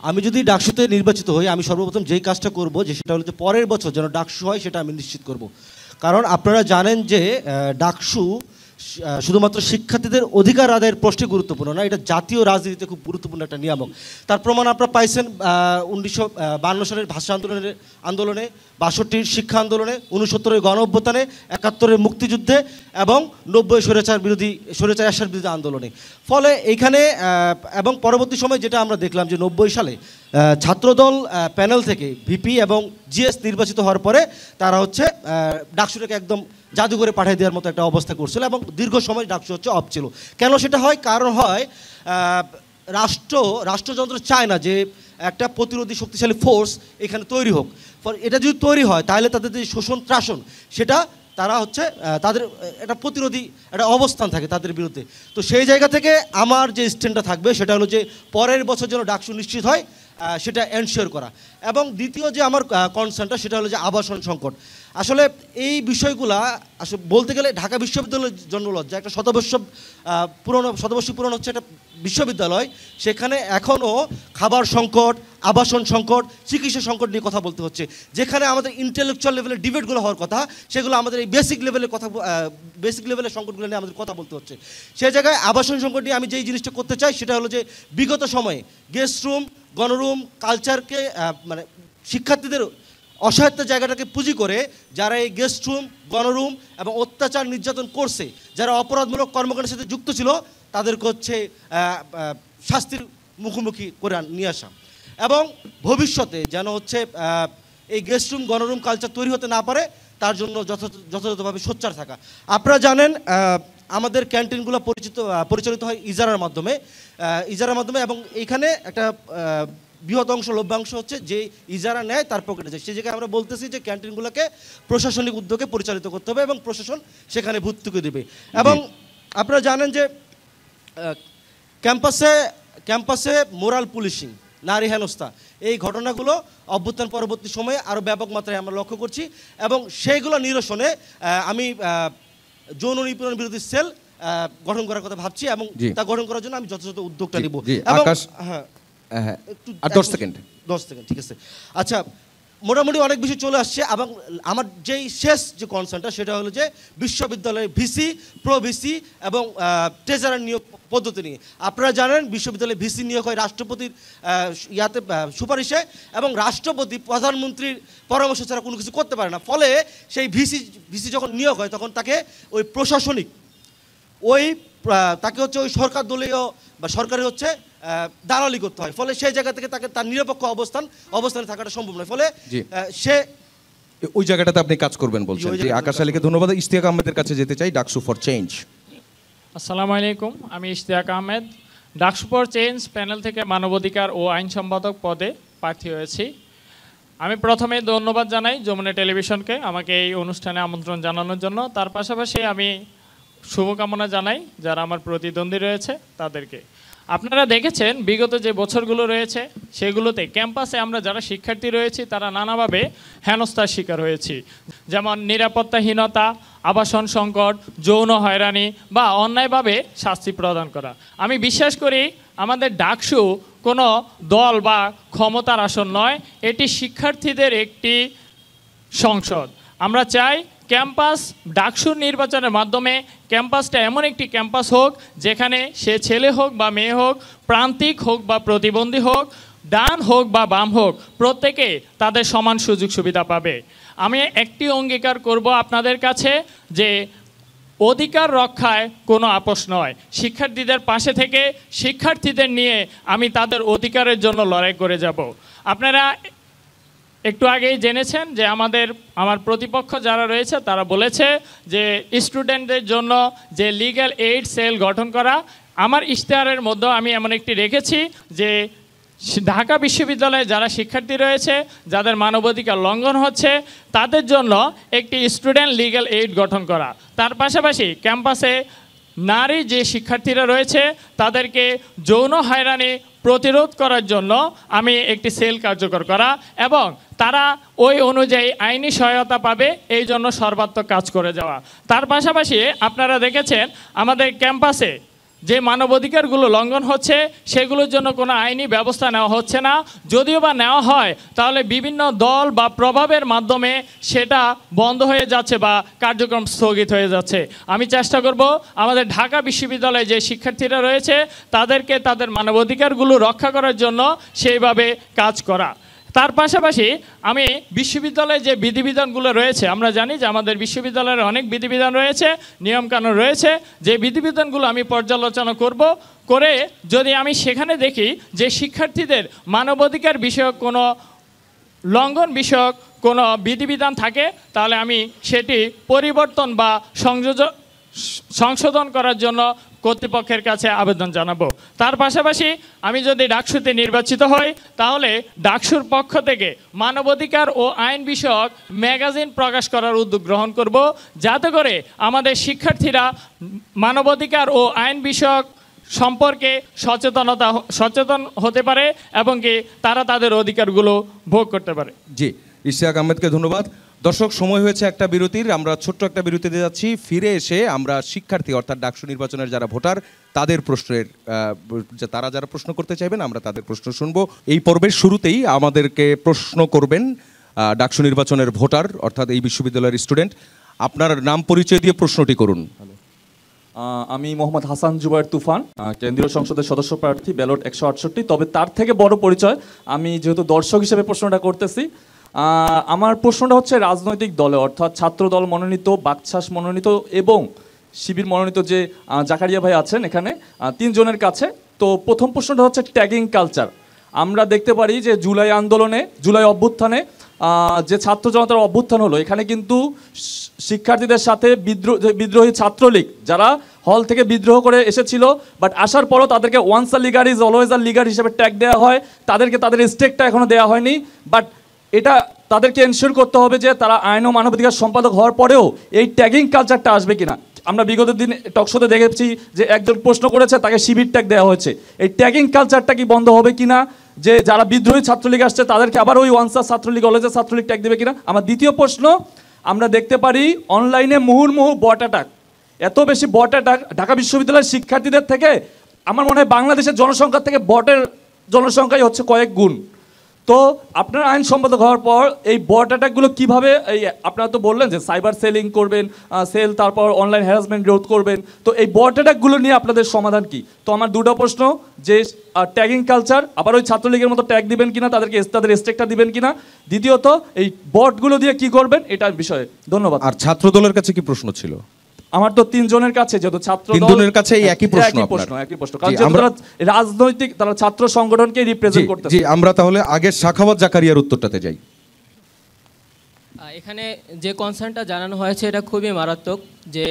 আমি যদি ডাকসুতে নির্বাচিত হই, আমি সর্বপ্রথম যেই কাজটা করব যে সেটা হলো যে পরের বছর যেন ডাকসু হয় সেটা আমি নিশ্চিত করব। কারণ আপনারা জানেন যে ডাকসু শুধুমাত্র শিক্ষার্থীদের অধিকার আদায়ের প্রশ্নে গুরুত্বপূর্ণ না, এটা জাতীয় রাজনীতিতে খুব গুরুত্বপূর্ণ একটা নিয়ামক। তার প্রমাণ আপনারা পাইছেন 1952 সালের ভাষা আন্দোলনে, 62-র শিক্ষা আন্দোলনে, 69-এর গণ অভ্যুত্থানে, 71-এর মুক্তিযুদ্ধে এবং 90-এর স্বৈরাচার এরশাদ বিরোধী আন্দোলনে। ফলে এইখানে এবং পরবর্তী সময় যেটা আমরা দেখলাম যে 90 সালে ছাত্রদল প্যানেল থেকে ভিপি এবং জিএস নির্বাচিত হওয়ার পরে তারা হচ্ছে ডাকসুটাকে একদম জাদুঘরে পাঠিয়ে দেওয়ার মতো একটা অবস্থা করছিল এবং দীর্ঘ সময় ডাকসু হচ্ছে অফ ছিল। কেন সেটা হয়? কারণ হয় রাষ্ট্রযন্ত্র চায় না যে একটা প্রতিরোধী শক্তিশালী ফোর্স এখানে তৈরি হোক। এটা যদি তৈরি হয় তাহলে তাদের যে শোষণ ত্রাসন সেটা তারা হচ্ছে তাদের একটা প্রতিরোধী একটা অবস্থান থাকে তাদের বিরুদ্ধে। তো সেই জায়গা থেকে আমার যে স্ট্যান্ডটা থাকবে সেটা হলো যে পরের বছর যেন ডাকসু নিশ্চিত হয় সেটা এনশিওর করা। এবং দ্বিতীয় যে আমার কনসার্নটা সেটা হলো যে আবাসন সংকট। আসলে এই বিষয়গুলা আসলে বলতে গেলে ঢাকা বিশ্ববিদ্যালয়ের জন্য লজ্জা। একটা শতবর্ষী পুরনো হচ্ছে একটা বিশ্ববিদ্যালয়, সেখানে এখনও খাবার সংকট, আবাসন সংকট, চিকিৎসা সংকট নিয়ে কথা বলতে হচ্ছে। যেখানে আমাদের ইন্টেলেকচুয়াল লেভেলের ডিবেটগুলো হওয়ার কথা, সেগুলো আমাদের এই বেসিক লেভেলের সংকটগুলো নিয়ে আমাদের কথা বলতে হচ্ছে। সেই জায়গায় আবাসন সংকট নিয়ে আমি যেই জিনিসটা করতে চাই সেটা হলো যে বিগত সময়ে গেস্ট রুম, গণরুম কালচারকে মানে শিক্ষার্থীদের অসহায়তার জায়গাটাকে পুঁজি করে যারা এই গেস্ট রুম, গণরুম এবং অত্যাচার নির্যাতন করছে, যারা অপরাধমূলক কর্মকাণ্ডের সাথে যুক্ত ছিল, তাদেরকে হচ্ছে শাস্তির মুখোমুখি করে নিয়ে আসা এবং ভবিষ্যতে যেন হচ্ছে এই গেস্ট রুম, গণরুম কালচার তৈরি হতে না পারে তার জন্য যথাযথভাবে সোচ্চার থাকা। আপনারা জানেন আমাদের ক্যান্টিনগুলো পরিচালিত হয় ইজারার মাধ্যমে এবং এইখানে একটা বৃহৎ অংশ লভ্যাংশ হচ্ছে যে ইজারা নেয় তার পকেটে যায়। সেই জায়গায় আমরা বলতেছি যে ক্যান্টিনগুলোকে প্রশাসনিক উদ্যোগে পরিচালিত করতে হবে এবং প্রশাসন সেখানে ভর্তুকি দেবে। এবং আপনারা জানেন যে ক্যাম্পাসে মোরাল পুলিশিং, নারী হেনস্থা, এই ঘটনাগুলো অভ্যুত্থান পরবর্তী সময়ে আরও ব্যাপক মাত্রায় আমরা লক্ষ্য করছি এবং সেইগুলো নিরসনে আমি যৌন নিপীড়ন বিরোধী সেল গঠন করার কথা ভাবছি এবং তা গঠন করার জন্য আমি যথাযথ উদ্যোগটা নিব। হ্যাঁ, 10 সেকেন্ড, ঠিক আছে। আচ্ছা, মোটামুটি অনেক বেশি চলে আসছে এবং আমার যেই শেষ যে কনসার্নটা সেটা হলো যে বিশ্ববিদ্যালয়ের ভিসি, প্রো ভিসি এবং ট্রেজারার নিয়োগ পদ্ধতি নিয়ে। আপনারা জানেন বিশ্ববিদ্যালয়ে ভিসি নিয়োগ হয় রাষ্ট্রপতির সুপারিশে এবং রাষ্ট্রপতি প্রধানমন্ত্রীর পরামর্শ ছাড়া কোনো কিছু করতে পারে না। ফলে সেই ভিসি যখন নিয়োগ হয় তখন তাকে ওই প্রশাসনিক তাকে হচ্ছে ওই সরকার দলীয় বা সরকারি হচ্ছে দালালি করতে হয়। ফলে সেই জায়গা থেকে তাকে তার নিরপেক্ষ অবস্থানে থাকাটা সম্ভব নয়। ফলে সে ওই জায়গাটাতে আপনি কাজ করবেন বলছেন। আকাশ আলীকে ধন্যবাদ। ইশতিয়াক আহমেদের কাছে যেতে চাই, ডাকসু ফর চেঞ্জ। আসসালামু আলাইকুম, আমি Ishtiaq Ahmed, DUCSU for change panel থেকে মানবাধিকার ও আইন সম্পাদক পদে প্রার্থী হয়েছি। আমি প্রথমে ধন্যবাদ জানাই যমুনা টেলিভিশনকে আমাকে এই অনুষ্ঠানে আমন্ত্রণ জানানোর জন্য। তার পাশাপাশি আমি শুভকামনা জানাই যারা আমার প্রতিদ্বন্দ্বী রয়েছে তাদেরকে। আপনারা দেখেছেন বিগত যে বছরগুলো রয়েছে সেগুলোতে ক্যাম্পাসে আমরা যারা শিক্ষার্থী রয়েছি তারা নানাভাবে হেনস্থার শিকার হয়েছি, যেমন নিরাপত্তাহীনতা, আবাসন সংকট, যৌন হয়রানি বা অন্যায়ভাবে শাস্তি প্রদান করা। আমি বিশ্বাস করি আমাদের ডাকসু কোনো দল বা ক্ষমতার আসন নয়, এটি শিক্ষার্থীদের একটি সংসদ। আমরা চাই ক্যাম্পাস ডাকসুর নির্বাচনের মাধ্যমে ক্যাম্পাসটা এমন একটি ক্যাম্পাস হোক যেখানে সে ছেলে হোক বা মেয়ে হোক, প্রান্তিক হোক বা প্রতিবন্ধী হোক, ডান হোক বা বাম হোক, প্রত্যেকে তাদের সমান সুযোগ সুবিধা পাবে। আমি একটি অঙ্গীকার করব আপনাদের কাছে যে অধিকার রক্ষায় কোনো আপোষ নয়। শিক্ষার্থীদের পাশে থেকে শিক্ষার্থীদের নিয়ে আমি তাদের অধিকারের জন্য লড়াই করে যাব। আপনারা একটু আগেই জেনেছেন যে আমার প্রতিপক্ষ যারা রয়েছে তারা বলেছে যে স্টুডেন্টদের জন্য যে লিগ্যাল এইড সেল গঠন করা। আমার ইশতেহারের মধ্যে আমি এমন একটি রেখেছি যে ঢাকা বিশ্ববিদ্যালয়ে যারা শিক্ষার্থী রয়েছে যাদের মানবাধিকার লঙ্ঘন হচ্ছে তাদের জন্য একটি স্টুডেন্ট লিগ্যাল এইড গঠন করা। তার পাশাপাশি ক্যাম্পাসে নারী যে শিক্ষার্থীরা রয়েছে তাদেরকে যৌন হয়রানি প্রতিরোধ করার জন্য আমি একটি সেল কার্যকর করা এবং তারা ওই অনুযায়ী আইনি সহায়তা পাবে, এই জন্য সর্বাত্মক কাজ করে যাওয়া। তার পাশাপাশি আপনারা দেখেছেন আমাদের ক্যাম্পাসে যে মানবাধিকারগুলো লঙ্ঘন হচ্ছে সেগুলোর জন্য কোনো আইনি ব্যবস্থা নেওয়া হচ্ছে না। যদিও বা নেওয়া হয় তাহলে বিভিন্ন দল বা প্রভাবের মাধ্যমে সেটা বন্ধ হয়ে যাচ্ছে বা কার্যক্রম স্থগিত হয়ে যাচ্ছে। আমি চেষ্টা করব আমাদের ঢাকা বিশ্ববিদ্যালয়ে যে শিক্ষার্থীরা রয়েছে তাদেরকে তাদের মানবাধিকারগুলো রক্ষা করার জন্য সেইভাবে কাজ করা। তার পাশাপাশি আমি বিশ্ববিদ্যালয়ে যে বিধিবিধানগুলো রয়েছে, আমরা জানি যে আমাদের বিশ্ববিদ্যালয়ের অনেক বিধিবিধান রয়েছে, নিয়মকানুন রয়েছে, যে বিধিবিধানগুলো আমি পর্যালোচনা করে যদি আমি সেখানে দেখি যে শিক্ষার্থীদের মানবাধিকার বিষয়ক কোনো লঙ্ঘন বিষয়ক কোনো বিধিবিধান থাকে তাহলে আমি সেটি পরিবর্তন বা সংশোধন করার জন্য কর্তৃপক্ষের কাছে আবেদন জানাবো। তার পাশাপাশি আমি যদি ডাকসুতে নির্বাচিত হই তাহলে ডাকসুর পক্ষ থেকে মানবাধিকার ও আইন বিষয়ক ম্যাগাজিন প্রকাশ করার উদ্যোগ গ্রহণ করব, যাতে করে আমাদের শিক্ষার্থীরা মানবাধিকার ও আইন বিষয়ক সম্পর্কে সচেতন হতে পারে এবং কি তারা তাদের অধিকারগুলো ভোগ করতে পারে। জি, ইশতিয়াক আহমেদকে ধন্যবাদ। দর্শক, সময় হয়েছে একটা বিরতির, আমরা ছোট্ট একটা বিরতিতে যাচ্ছি। ফিরে এসে আমরা শিক্ষার্থী অর্থাৎ ডাকসু নির্বাচনের যারা ভোটার তাদের প্রশ্নের তারা যারা প্রশ্ন করতে চাইবেন আমরা তাদের প্রশ্ন শুনবো। এই পর্বের শুরুতেই আমাদেরকে প্রশ্ন করবেন ডাকসু নির্বাচনের ভোটার অর্থাৎ এই বিশ্ববিদ্যালয়ের স্টুডেন্ট। আপনার নাম পরিচয় দিয়ে প্রশ্নটি করুন। আমি মোহাম্মদ হাসান জুবায়ের তুফান, কেন্দ্রীয় সংসদের সদস্য প্রার্থী, ব্যালট 168। তবে তার থেকে বড় পরিচয়, আমি যেহেতু দর্শক হিসেবে প্রশ্নটা করতেছি, আমার প্রশ্নটা হচ্ছে রাজনৈতিক দলে অর্থাৎ ছাত্র দল মনোনীত, বাকছাস মনোনীত এবং শিবির মনোনীত যে জাকারিয়া ভাই আছেন এখানে, 3 জনের কাছে। তো প্রথম প্রশ্নটা হচ্ছে ট্যাগিং কালচার। আমরা দেখতে পারি যে জুলাই অভ্যুত্থানে যে ছাত্র জনতার অভ্যুত্থান হলো, এখানে কিন্তু শিক্ষার্থীদের সাথে বিদ্রোহী ছাত্রলীগ যারা হল থেকে বিদ্রোহ করে এসেছিল, বাট আসার পরও তাদেরকে ওয়ান্স আ লিগার ইজ অলওয়েজ আ লিগার হিসেবে ট্যাগ দেওয়া হয়, তাদেরকে তাদের স্টেকটা এখনও দেওয়া হয়নি। বাট এটা তাদেরকে এনশিওর করতে হবে যে তারা আইন ও মানবাধিকার সম্পাদক হওয়ার পরেও এই ট্যাগিং কালচারটা আসবে কিনা। আমরা বিগত দিন টকশোতে দেখেছি যে একজন প্রশ্ন করেছে তাকে শিবির ট্যাগ দেওয়া হয়েছে, এই ট্যাগিং কালচারটা কি বন্ধ হবে কিনা, যে যারা বিদ্রোহী ছাত্রলীগ আসছে তাদেরকে আবার ওই ওয়ানসা ছাত্রলীগ অলওয়েজ ছাত্রলীগ ট্যাগ দেবে কিনা। আমার দ্বিতীয় প্রশ্ন, আমরা দেখতে পারি অনলাইনে মুহুর্মুহু বট অ্যাটাক, এত বেশি বট অ্যাটাক ঢাকা বিশ্ববিদ্যালয়ের শিক্ষার্থীদের থেকে আমার মনে হয় বাংলাদেশের জনসংখ্যা থেকে বটের জনসংখ্যাই হচ্ছে কয়েক গুণ। তো আপনার আইন সম্পাদক হওয়ার পর এই বট অ্যাটাকগুলো কীভাবে, এই আপনারা তো বললেন যে সাইবার সেলিং করবেন, তারপর অনলাইন হ্যারাসমেন্ট রোধ করবেন, তো এই বট অ্যাটাকগুলো নিয়ে আপনাদের সমাধান কি? তো আমার দুটো প্রশ্ন, যে ট্যাগিং কালচার আবার ওই ছাত্রলীগের মতো ট্যাগ দিবেন কিনা, তাদের স্টেকটা দিবেন কিনা, দ্বিতীয়ত এই বটগুলো দিয়ে কি করবেন এটার বিষয়ে। ধন্যবাদ। আর ছাত্র দলের কাছে কি প্রশ্ন ছিল? আমার তো 3 জনের কাছে, যেহেতু ছাত্র জনের কাছে একই প্রশ্ন, কারণ রাজনৈতিক তারা ছাত্র সংগঠনকে রিপ্রেজেন্ট করতে। জি, আমরা তাহলে আগে সাখাওয়াত জাকারিয়ার উত্তরটাতে যাই। এখানে যে কনসার্নটা জানানো হয়েছে এটা খুবই মারাত্মক, যে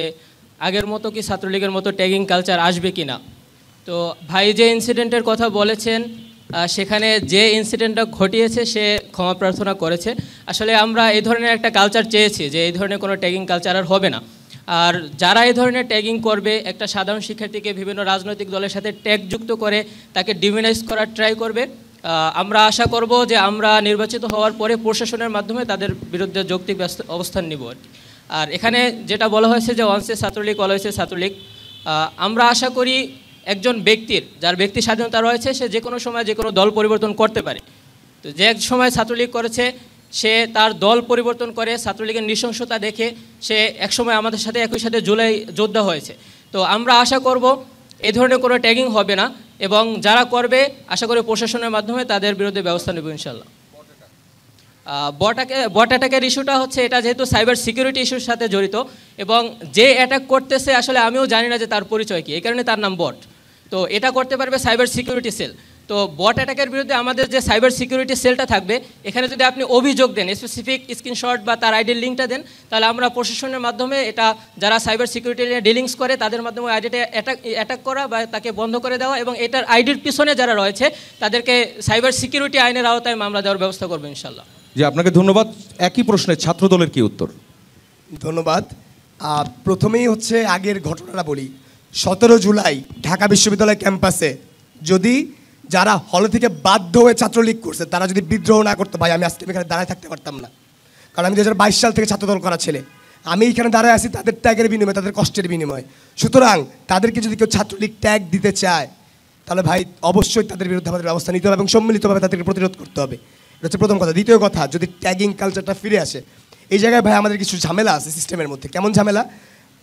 আগের মতো কি ছাত্রলীগের মতো ট্যাগিং কালচার আসবে কিনা। তো ভাই যে ইনসিডেন্টের কথা বলেছেন সেখানে যে ইনসিডেন্টটা ঘটিয়েছে সে ক্ষমা প্রার্থনা করেছে। আসলে আমরা এই ধরনের একটা কালচার চেয়েছি যে এই ধরনের কোনো ট্যাগিং কালচার আর হবে না। আর যারা এই ধরনের ট্যাগিং করবে, একটা সাধারণ শিক্ষার্থীকে বিভিন্ন রাজনৈতিক দলের সাথে ট্যাগ যুক্ত করে তাকে ডিমোনাইজ করার ট্রাই করবে, আমরা আশা করব যে আমরা নির্বাচিত হওয়ার পরে প্রশাসনের মাধ্যমে তাদের বিরুদ্ধে যৌক্তিক অবস্থান নিব আর কি। আর এখানে যেটা বলা হয়েছে যে ওয়ান্সে ছাত্রলীগ অলওয়েসে ছাত্রলীগ, আমরা আশা করি একজন ব্যক্তির, যার ব্যক্তি স্বাধীনতা রয়েছে, সে যে কোনো সময় যে কোনো দল পরিবর্তন করতে পারে। তো যে এক সময় ছাত্রলীগ করেছে, সে তার দল পরিবর্তন করে ছাত্রলীগের নৃশংসতা দেখে সে একসময় আমাদের সাথে একই সাথে জুলাই যোদ্ধা হয়েছে। তো আমরা আশা করব এই ধরনের কোনো ট্যাগিং হবে না, এবং যারা করবে আশা করি প্রশাসনের মাধ্যমে তাদের বিরুদ্ধে ব্যবস্থা নেব ইনশাল্লাহ। বট অ্যাটাকের ইস্যুটা হচ্ছে, এটা যেহেতু সাইবার সিকিউরিটি ইস্যুর সাথে জড়িত, এবং যে অ্যাটাক করতেছে আসলে আমিও জানি না যে তার পরিচয় কী, এই কারণে তার নাম বট। তো এটা করতে পারবে সাইবার সিকিউরিটি সেল। তো বট অ্যাটাকের বিরুদ্ধে আমাদের যে সাইবার সিকিউরিটি সেলটা থাকবে, এখানে যদি আপনি অভিযোগ দেন, স্পেসিফিক স্ক্রিনশট বা তার আইডির লিঙ্কটা দেন, তাহলে আমরা প্রশাসনের মাধ্যমে এটা যারা সাইবার সিকিউরিটি নিয়ে ডিলিংস করে তাদের মাধ্যমে আইডিটা অ্যাটাক করা বা তাকে বন্ধ করে দেওয়া, এবং এটার আইডির পিছনে যারা রয়েছে তাদেরকে সাইবার সিকিউরিটি আইনের আওতায় মামলা দেওয়ার ব্যবস্থা করবে ইনশাল্লাহ। জি, আপনাকে ধন্যবাদ। একই প্রশ্নে ছাত্র দলের কি উত্তর? ধন্যবাদ। প্রথমেই হচ্ছে আগের ঘটনাটা বলি। 17 জুলাই ঢাকা বিশ্ববিদ্যালয় ক্যাম্পাসে যদি যারা হলে থেকে বাধ্য হয়ে ছাত্রলীগ করছে তারা যদি বিদ্রোহ না করতো, ভাই আমি আজকে এখানে দাঁড়ায় থাকতে পারতাম না। কারণ আমি 2022 সাল থেকে ছাত্রদল করা ছেলে, আমি এখানে দাঁড়ায় আছি তাদের ট্যাগের বিনিময়ে, তাদের কষ্টের বিনিময়ে। সুতরাং তাদেরকে যদি কেউ ছাত্রলীগ ট্যাগ দিতে চায়, তাহলে ভাই অবশ্যই তাদের বিরুদ্ধে আমাদের ব্যবস্থা নিতে হবে এবং সম্মিলিতভাবে তাদেরকে প্রতিরোধ করতে হবে। এটা হচ্ছে প্রথম কথা। দ্বিতীয় কথা, যদি ট্যাগিং কালচারটা ফিরে আসে, এই জায়গায় ভাই আমাদের কিছু ঝামেলা আছে সিস্টেমের মধ্যে। কেমন ঝামেলা?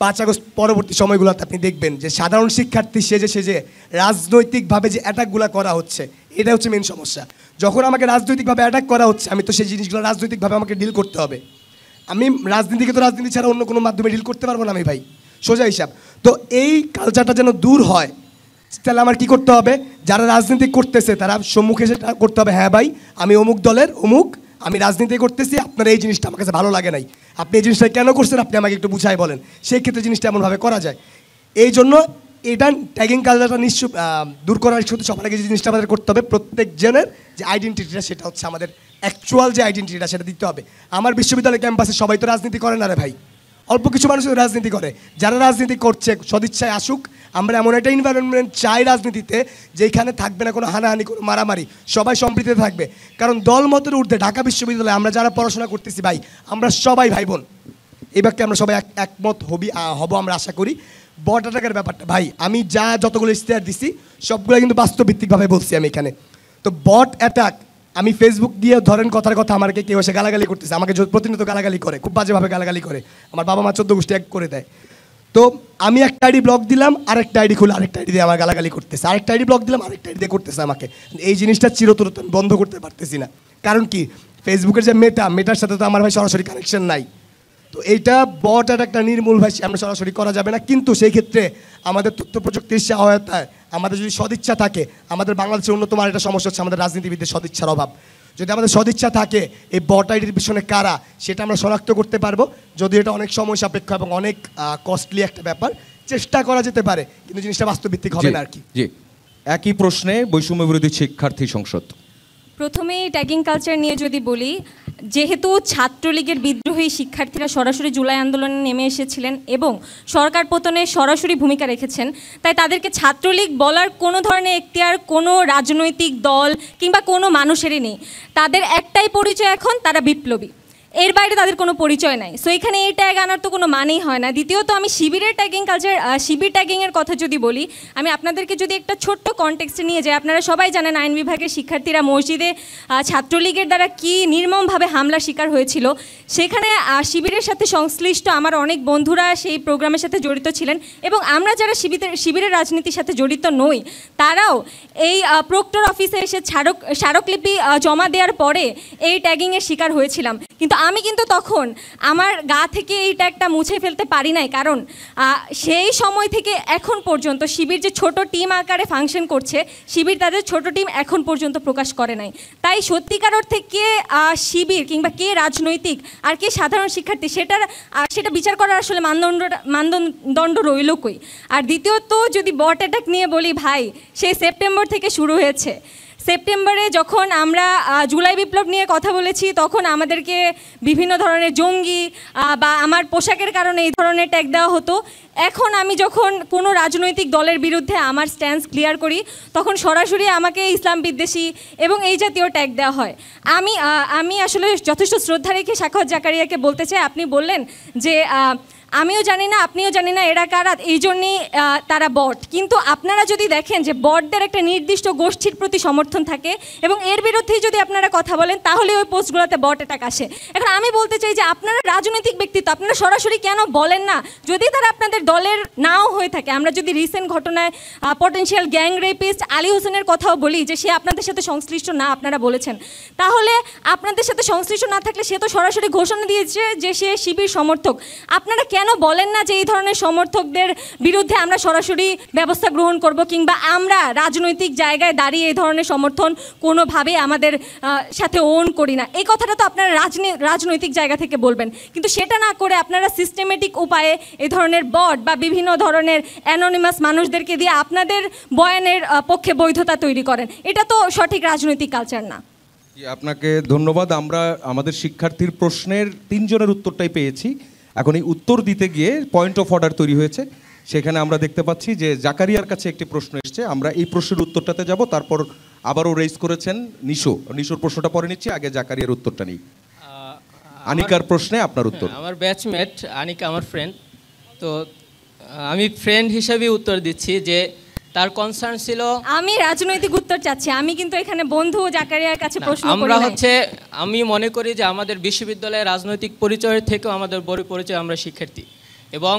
5 আগস্ট পরবর্তী সময়গুলোতে আপনি দেখবেন যে সাধারণ শিক্ষার্থী সেজে রাজনৈতিকভাবে যে অ্যাটাকগুলো করা হচ্ছে, এটা হচ্ছে মেন সমস্যা। যখন আমাকে রাজনৈতিকভাবে অ্যাটাক করা হচ্ছে, আমি তো সেই জিনিসগুলো রাজনৈতিকভাবে আমাকে ডিল করতে হবে। আমি রাজনীতিকে তো রাজনীতি ছাড়া অন্য কোনো মাধ্যমে ডিল করতে পারবো না আমি ভাই, সোজা হিসাব। তো এই কালচারটা যেন দূর হয়, তাহলে আমার কি করতে হবে? যারা রাজনীতি করতেছে তারা সম্মুখে সেটা করতে হবে, হ্যাঁ ভাই আমি অমুক দলের অমুক, আমি রাজনীতি করতেছি, আপনার এই জিনিসটা আমার কাছে ভালো লাগে নাই, আপনি এই জিনিসটা কেন করছেন আপনি আমাকে একটু বুঝাই বলেন। সেই ক্ষেত্রে জিনিসটা এমনভাবে করা যায়। এই জন্য এটা ট্যাগিং কালচারটা নিশ্চয় দূর করার সাথে সবার আগে যে জিনিসটা আমাদের করতে হবে, প্রত্যেকজনের যে আইডেন্টিটিটা সেটা হচ্ছে আমাদের অ্যাকচুয়াল যে আইডেন্টিটিটা সেটা দিতে হবে। আমার বিশ্ববিদ্যালয় ক্যাম্পাসে সবাই তো রাজনীতি করে না রে ভাই, অল্প কিছু মানুষ রাজনীতি করে। যারা রাজনীতি করছে সদিচ্ছায় আসুক। আমরা এমন একটা এনভায়রনমেন্ট চাই রাজনীতিতে যেখানে থাকবে না কোনো হানাহানি, কোনো মারামারি, সবাই সম্প্রীতিতে থাকবে। কারণ দল মতের ঊর্ধ্বে ঢাকা বিশ্ববিদ্যালয়ে আমরা যারা পড়াশোনা করতেছি ভাই, আমরা সবাই ভাই বোন। এই বাক্যে আমরা সবাই একমত হব আমরা আশা করি। বট অ্যাটাকের ব্যাপারটা ভাই, আমি যতগুলো ইশতেহার দিছি সবগুলো কিন্তু বাস্তবভিত্তিকভাবে বলছি আমি এখানে। তো বট অ্যাটাক, আমি ফেসবুক দিয়ে ধরেন কথার কথা আমাকে কেউ এসে গালাগালি করতেছে, আমাকে প্রতিনিয়ত গালাগালি করে, খুব বাজেভাবে গালাগালি করে, আমার বাবা মা 14 গোষ্ঠী এক করে দেয়। তো আমি একটা আইডি ব্লক দিলাম, আরেকটা আইডি খুলে আরেকটা আইডি দিয়ে আমার গালাগালি করতেছে, আরেকটা আইডি ব্লক দিলাম, আরেকটা আইডি দিয়ে করতেছে আমাকে। এই জিনিসটা চিরতর বন্ধ করতে পারতেছি না। কারণ কি, ফেসবুকের যে মেটার সাথে তো আমার ভাই সরাসরি কানেকশন নাই। তো এইটা বট অ্যাটাকটা নির্মূল ভাই আমরা সরাসরি করা যাবে না, কিন্তু সেই ক্ষেত্রে আমাদের তথ্য প্রযুক্তির সহায়তায় আমাদের যদি সদিচ্ছা থাকে, আমাদের বাংলাদেশের অন্যতম আরেকটা সমস্যা হচ্ছে আমাদের রাজনীতিবিদদের সদিচ্ছার অভাব। যদি আমাদের সদিচ্ছা থাকে, এই বট আইডির পিছনে কারা সেটা আমরা শনাক্ত করতে পারবো। যদি এটা অনেক সময় সাপেক্ষ এবং অনেক কস্টলি একটা ব্যাপার, চেষ্টা করা যেতে পারে, কিন্তু জিনিসটা বাস্তবভিত্তিক হবে না আর কি। জি, একই প্রশ্নে বৈষম্য বিরোধী শিক্ষার্থী সংসদ। প্রথমেই ট্যাগিং কালচার নিয়ে যদি বলি, যেহেতু ছাত্রলীগের বিদ্রোহী শিক্ষার্থীরা সরাসরি জুলাই আন্দোলনে নেমে এসেছিলেন এবং সরকার পতনে সরাসরি ভূমিকা রেখেছেন, তাই তাদেরকে ছাত্রলীগ বলার কোনো ধরনের এখতিয়ার কোনো রাজনৈতিক দল কিংবা কোনো মানুষেরই নেই। তাদের একটাই পরিচয় এখন, তারা বিপ্লবী, এর বাইরে তাদের কোনো পরিচয় নাই। সো এখানে এই ট্যাগ আনার তো কোনো মানেই হয় না। দ্বিতীয়ত আমি শিবিরের ট্যাগিং কালচার, শিবির ট্যাগিংয়ের কথা যদি বলি, আমি আপনাদেরকে যদি একটা ছোট্ট কনটেক্সটে নিয়ে যাই, আপনারা সবাই জানেন আইন বিভাগের শিক্ষার্থীরা মসজিদে ছাত্রলীগের দ্বারা কী নির্মমভাবে হামলার শিকার হয়েছিল। সেখানে শিবিরের সাথে সংশ্লিষ্ট আমার অনেক বন্ধুরা সেই প্রোগ্রামের সাথে জড়িত ছিলেন, এবং আমরা যারা শিবিরের রাজনীতির সাথে জড়িত নই তারাও এই প্রক্টর অফিসে এসে স্মারকলিপি জমা দেওয়ার পরে এই ট্যাগিংয়ের শিকার হয়েছিলাম। কিন্তু আমি কিন্তু তখন আমার গা থেকে এই ট্যাগটা মুছে ফেলতে পারি নাই, কারণ সেই সময় থেকে এখন পর্যন্ত শিবির যে ছোট টিম আকারে ফাংশন করছে, শিবির তাদের ছোট টিম এখন পর্যন্ত প্রকাশ করে নাই। তাই সত্যিকার অর্থে কে শিবির কিংবা কে রাজনৈতিক আর কে সাধারণ শিক্ষার্থী সেটা বিচার করার আসলে মানদণ্ড রইল কই। আর দ্বিতীয়ত যদি বট অ্যাটাক নিয়ে বলি ভাই, সেই সেপ্টেম্বর থেকে শুরু হয়েছে। সেপ্টেম্বরে যখন আমরা জুলাই বিপ্লব নিয়ে কথা বলেছি তখন আমাদেরকে বিভিন্ন ধরনের জঙ্গি বা আমার পোশাকের কারণে এই ধরনের ট্যাগ দেওয়া হতো। এখন আমি যখন কোনো রাজনৈতিক দলের বিরুদ্ধে আমার স্ট্যান্স ক্লিয়ার করি তখন সরাসরি আমাকে ইসলাম বিদ্বেষী এবং এই জাতীয় ট্যাগ দেওয়া হয়। আমি আসলে যথেষ্ট শ্রদ্ধা রেখে সাখাওয়াত জাকারিয়াকে বলতে চাই, আপনি বললেন যে আমিও জানি না আপনিও জানি না এরা কারা, এই জন্যই তারা বট। কিন্তু আপনারা যদি দেখেন যে বটদের একটা নির্দিষ্ট গোষ্ঠীর প্রতি সমর্থন থাকে এবং এর বিরুদ্ধেই যদি আপনারা কথা বলেন তাহলে ওই পোস্টগুলোতে বট অ্যাটাক আসে। এখন আমি বলতে চাই যে আপনারা রাজনৈতিক ব্যক্তিত্ব, আপনারা সরাসরি কেন বলেন না যদি তারা আপনাদের দলের নাও হয়ে থাকে? আমরা যদি রিসেন্ট ঘটনায় পটেনশিয়াল গ্যাং রেপিস্ট আলী হোসেনের কথাও বলি যে সে আপনাদের সাথে সংশ্লিষ্ট না, আপনারা বলেছেন, তাহলে আপনাদের সাথে সংশ্লিষ্ট না থাকলে সে তো সরাসরি ঘোষণা দিয়েছে যে সে শিবির সমর্থক। আপনারা কেন বলেন না যে এই ধরনের সমর্থকদের বিরুদ্ধে আমরা সরাসরি ব্যবস্থা গ্রহণ করব, কিংবা আমরা রাজনৈতিক জায়গায় দাঁড়িয়ে এই ধরনের সমর্থন কোনোভাবে আমাদের সাথে ওন করি না? এই কথাটা তো আপনারা রাজনৈতিক জায়গা থেকে বলবেন, কিন্তু সেটা না করে আপনারা সিস্টেমেটিক উপায়ে এই ধরনের বট বা বিভিন্ন ধরনের অ্যানোনিমাস মানুষদেরকে দিয়ে আপনাদের বয়ানের পক্ষে বৈধতা তৈরি করেন। এটা তো সঠিক রাজনৈতিক কালচার না। আপনাকে ধন্যবাদ। আমরা আমাদের শিক্ষার্থীর প্রশ্নের 3 জনের উত্তরটাই পেয়েছি। এখন এই উত্তর দিতে গিয়ে পয়েন্ট অফ অর্ডার তৈরি হয়েছে, সেখানে আমরা দেখতে পাচ্ছি যে জাকারিয়ার কাছে একটি প্রশ্ন এসছে। আমরা এই প্রশ্নের উত্তরটাতে যাব, তারপর আবারও রেজ করেছেন নিশোর প্রশ্নটা পরে নিচ্ছি, আগে জাকারিয়ার উত্তরটা নিই। আনিকার প্রশ্নে আপনার উত্তর। আমার ব্যাচমেট আনিকা আমার ফ্রেন্ড, তো আমি ফ্রেন্ড হিসেবে উত্তর দিচ্ছি যে তার কনসার্ন ছিল। আমি রাজনৈতিক উত্তর চাচ্ছি, আমি কিন্তু এখানে বন্ধু জাকারিয়ার কাছে প্রশ্ন করি আমরা নাই। আমি মনে করি যে আমাদের বিশ্ববিদ্যালয়ের রাজনৈতিক পরিচয়ের থেকেও আমাদের বড় পরিচয় আমরা শিক্ষার্থী, এবং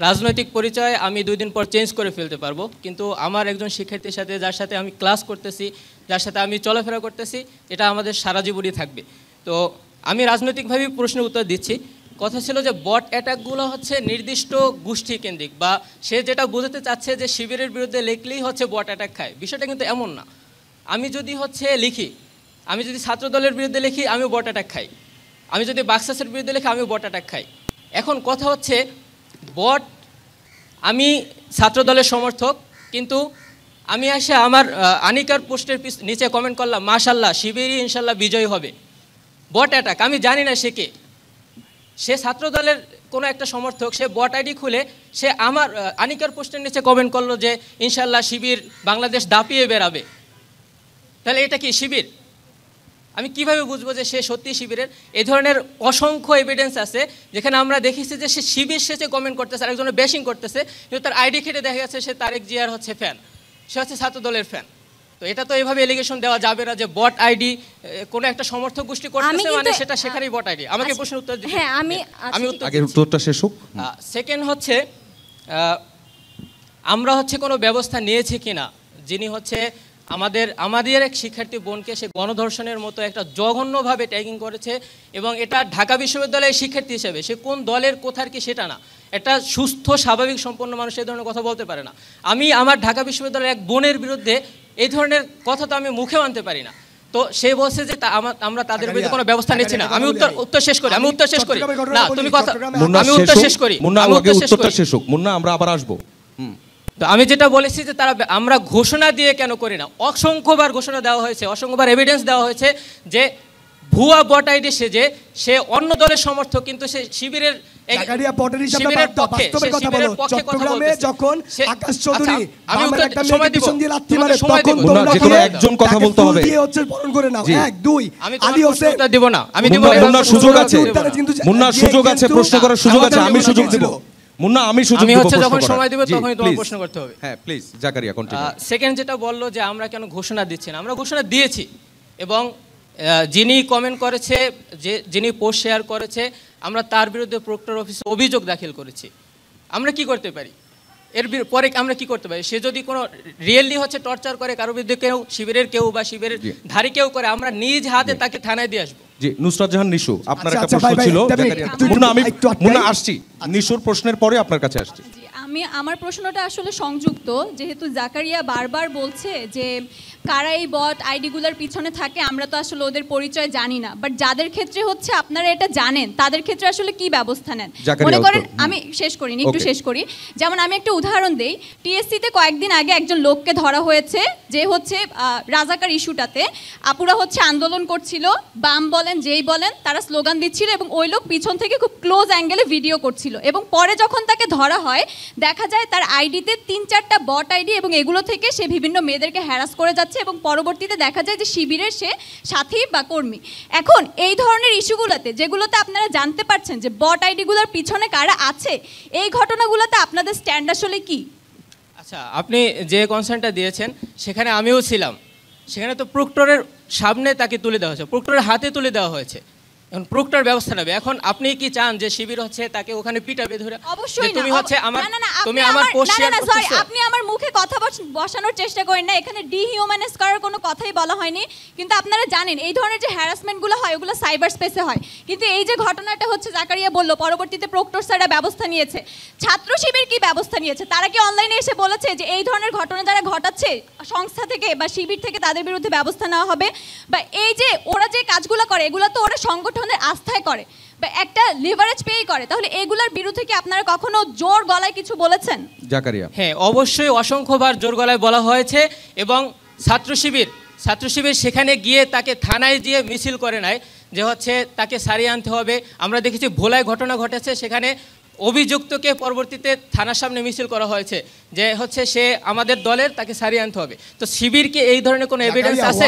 রাজনৈতিক পরিচয় আমি 2 দিন পর চেঞ্জ করে ফেলতে পারবো, কিন্তু আমার একজন শিক্ষার্থীর সাথে, যার সাথে আমি ক্লাস করতেছি, যার সাথে আমি চলাফেরা করতেছি, এটা আমাদের সারা জীবনই থাকবে। তো আমি রাজনৈতিকভাবেই প্রশ্নের উত্তর দিচ্ছি। কথা ছিল যে বট অ্যাটাকগুলো হচ্ছে নির্দিষ্ট গোষ্ঠী কেন্দ্রিক, বা সে যেটা বোঝাতে চাচ্ছে যে শিবিরের বিরুদ্ধে লিখলেই হচ্ছে বট অ্যাটাক খায়, বিষয়টা কিন্তু এমন না। আমি যদি লিখি, আমি যদি ছাত্রদলের বিরুদ্ধে লিখি আমিও বট অ্যাটাক খাই, আমি যদি বাক্সাসের বিরুদ্ধে লিখি আমিও বট অ্যাটাক খাই। এখন কথা হচ্ছে বট, আমি ছাত্রদলের সমর্থক, কিন্তু আমি এসে আমার আনিকার পোস্টের নিচে কমেন্ট করলাম মাশাল্লাহ শিবিরই ইনশাল্লাহ বিজয়ী হবে। বট অ্যাটাক, আমি জানি না সে কে, সে ছাত্রদলের কোনো একটা সমর্থক, সে বট আইডি খুলে সে আমার আনিকার পোস্টের নিচে কমেন্ট করলো যে ইনশাল্লাহ শিবির বাংলাদেশ দাপিয়ে বেরাবে। তাহলে এটা কি শিবির? আমি কিভাবে বুঝবো যে সে সত্যি শিবিরের? এই ধরনের অসংখ্য এভিডেন্স আছে যেখানে আমরা দেখেছি যে সে শিবির শেষে কমেন্ট করতেছে, আরেকজনের ব্যাশিং করতেছে, কিন্তু তার আইডি খেটে দেখা যাচ্ছে সে তারেক জিয়ার হচ্ছে ফ্যান, সে হচ্ছে ছাত্রদলের ফ্যান। তো এটা তো এইভাবে এলিগেশন দেওয়া যাবে না যে বট আইডি কোনো একটা সমর্থক গোষ্ঠী করতেছে মানে সেটা সেখানেই বট আইডি। আমাকে প্রশ্নের উত্তর দিতে, হ্যাঁ আমি আগের উত্তরটা শেষ হোক। সেকেন্ড হচ্ছে আমরা হচ্ছে কোনো ব্যবস্থা নিয়েছি কিনা, যিনি হচ্ছে আমাদের এক শিক্ষার্থী বোনকে সে গণধর্ষণের মতো একটা জঘন্যভাবে ট্যাগিং করেছে, এবং এটা ঢাকা বিশ্ববিদ্যালয়ের শিক্ষার্থী হিসেবে সে কোন দলের কোথার কি সেটা না, একটা সুস্থ স্বাভাবিক সম্পন্ন মানুষ এই ধরনের কথা বলতে পারে না। আমি আমার ঢাকা বিশ্ববিদ্যালয়ের এক বোনের বিরুদ্ধে এই ধরনের কথা তো আমি মুখেও আনতে পারি না। তো সে বলছে যে আমরা তাদের বিরুদ্ধে কোনো ব্যবস্থা নিচ্ছি না। আমি উত্তর শেষ করি না, তুমি কথা, আমি উত্তর শেষ করি। উত্তরটা শেষ হোক মুন্না, আমরা আবার আসবো। তো আমি যেটা বলেছি যে আমরা ঘোষণা দিয়ে কেন করি না, অসংখ্যবার ঘোষণা দেওয়া হয়েছে, অসংখ্যবার এভিডেন্স দেওয়া হয়েছে যে ভুয়া বট আইডি সেজে সে অন্য দলের সমর্থক, কিন্তু সে শিবিরের পক্ষে কথা বলতেছে। একজন কথা বলতে হবে, দেব না, আমি মুন্নার সুযোগ আছে, মুন্নার সুযোগ আছে, প্রশ্ন করার সুযোগ আছে, আমি সুযোগ দেব। মুন্না আমি সুযোগ দেব, যখন সময় দেব তখনই তোমার প্রশ্ন করতে হবে। হ্যাঁ প্লিজ জাকারিয়া কন্টিনিউ। সেকেন্ড যেটা বললো যে আমরা কেন ঘোষণা দিচ্ছি না, আমরা ঘোষণা দিয়েছি, এবং যিনি কমেন্ট করেছে, যিনি পোস্ট শেয়ার করেছে, আমরা তার বিরুদ্ধে প্রক্টর অফিসে অভিযোগ দাখিল করেছি। আমরা কি করতে পারি এর পরে, আমরা কি করতে পারি? সে যদি কোনো রিয়েলি হচ্ছে টর্চার করে কারোর বিরুদ্ধে, কেউ শিবিরের কেউ বা শিবিরের ধারী কেউ করে, আমরা নিজ হাতে তাকে থানায় দিয়ে আসবো। জি নুসরাত জাহান নিশু, আপনার একটা প্রশ্ন ছিল। মুন্না আসছি, নিশুর প্রশ্নের পরে আপনার কাছে আসছি। আমার প্রশ্নটা আসলে সংযুক্ত, যেহেতু জাকারিয়া বারবার বলছে যে কারা এই বট আইডিগুলোর পিছনে থাকে আমরা তো আসলে ওদের পরিচয় জানি না, বাট যাদের ক্ষেত্রে হচ্ছে আপনারা এটা জানেন তাদের ক্ষেত্রে আসলে কি ব্যবস্থা নেন? মনে করেন আমি শেষ করিনি, একটু শেষ করি। যেমন আমি একটা উদাহরণ দেই, টিএসসিতে কয়েকদিন আগে একজন লোককে ধরা হয়েছে যে হচ্ছে রাজাকার ইস্যুটাতে আপুরা হচ্ছে আন্দোলন করছিল, বাম বলেন যেই বলেন তারা স্লোগান দিচ্ছিল এবং ওই লোক পিছন থেকে খুব ক্লোজ অ্যাঙ্গেলে ভিডিও করছিল এবং পরে যখন তাকে ধরা হয় দেখা যায় তার আইডিতে 3-4টা বট আইডি এবং এগুলো থেকে সে বিভিন্ন মেয়েদেরকে হ্যারাস করে যাচ্ছে এবং পরবর্তীতে দেখা যায় যে শিবিরের সে সাথী বা কর্মী। এখন এই ধরনের ইস্যুগুলোতে যেগুলোতে আপনারা জানতে পারছেন যে বট আইডিগুলোর পিছনে কারা আছে, এই ঘটনাগুলোতে আপনাদের স্ট্যান্ড আসলে কি? আচ্ছা, আপনি যে কনসার্নটা দিয়েছেন সেখানে আমিও ছিলাম। সেখানে তো প্রক্টরের সামনে তাকে তুলে দেওয়া হয়েছে, প্রক্টরের হাতে তুলে দেওয়া হয়েছে। এখন প্রক্টর ব্যবস্থা নেবে। এখন আপনি কি চান যে শিবির হচ্ছে তাকে ওখানে পিটাবে ধরে? অবশ্যই না। তুমি হচ্ছে আমার তুমি আমার পোস্ট শেয়ার করতেছো। আপনি আমার মুখে কথা বসানোর চেষ্টা করেন না, এখানে ডিহিউম্যানাইজ করার কোনো কথাই বলা হয়নি। কিন্তু আপনারা জানেন এই ধরনের যে হ্যারাসমেন্টগুলো হয় ওগুলো সাইবার স্পেসে হয়, কিন্তু এই যে ঘটনাটা হচ্ছে জাকারিয়া বলল পরবর্তীতে প্রক্টর স্যাররা ব্যবস্থা নিয়েছে। ছাত্র শিবির কি ব্যবস্থা নিয়েছে? তারা কি অনলাইনে এসে বলেছে যে এই ধরনের ঘটনা যারা ঘটাচ্ছে সংস্থা থেকে বা শিবির থেকে তাদের বিরুদ্ধে ব্যবস্থা নেওয়া হবে? বা এই যে ওরা যে কাজগুলো করে এগুলো তো ওরা সংগঠনের আস্থায় করে বা একটা লিভারেজ পেই করে, তাহলে এগুলোর বিরুদ্ধে কি আপনারা কখনো জোর গলায় কিছু বলেছেন? জাকারিয়া: হ্যাঁ, অবশ্যই অসংখ্যবার জোর গলায় বলা হয়েছে এবং ছাত্র শিবির সেখানে গিয়ে তাকে থানায় গিয়ে মিছিল করে নাই যে হচ্ছে তাকে সারিয়ে আনতে হবে। আমরা দেখেছি ভোলায় ঘটনা ঘটেছে, সেখানে অভিযুক্তকে পরবর্তীতে থানার সামনে মিছিল করা হয়েছে যে হচ্ছে সে আমাদের দলের, তাকে সারিয়ে আনতে হবে। তো শিবির কি এই ধরনের কোনো এভিডেন্স আছে?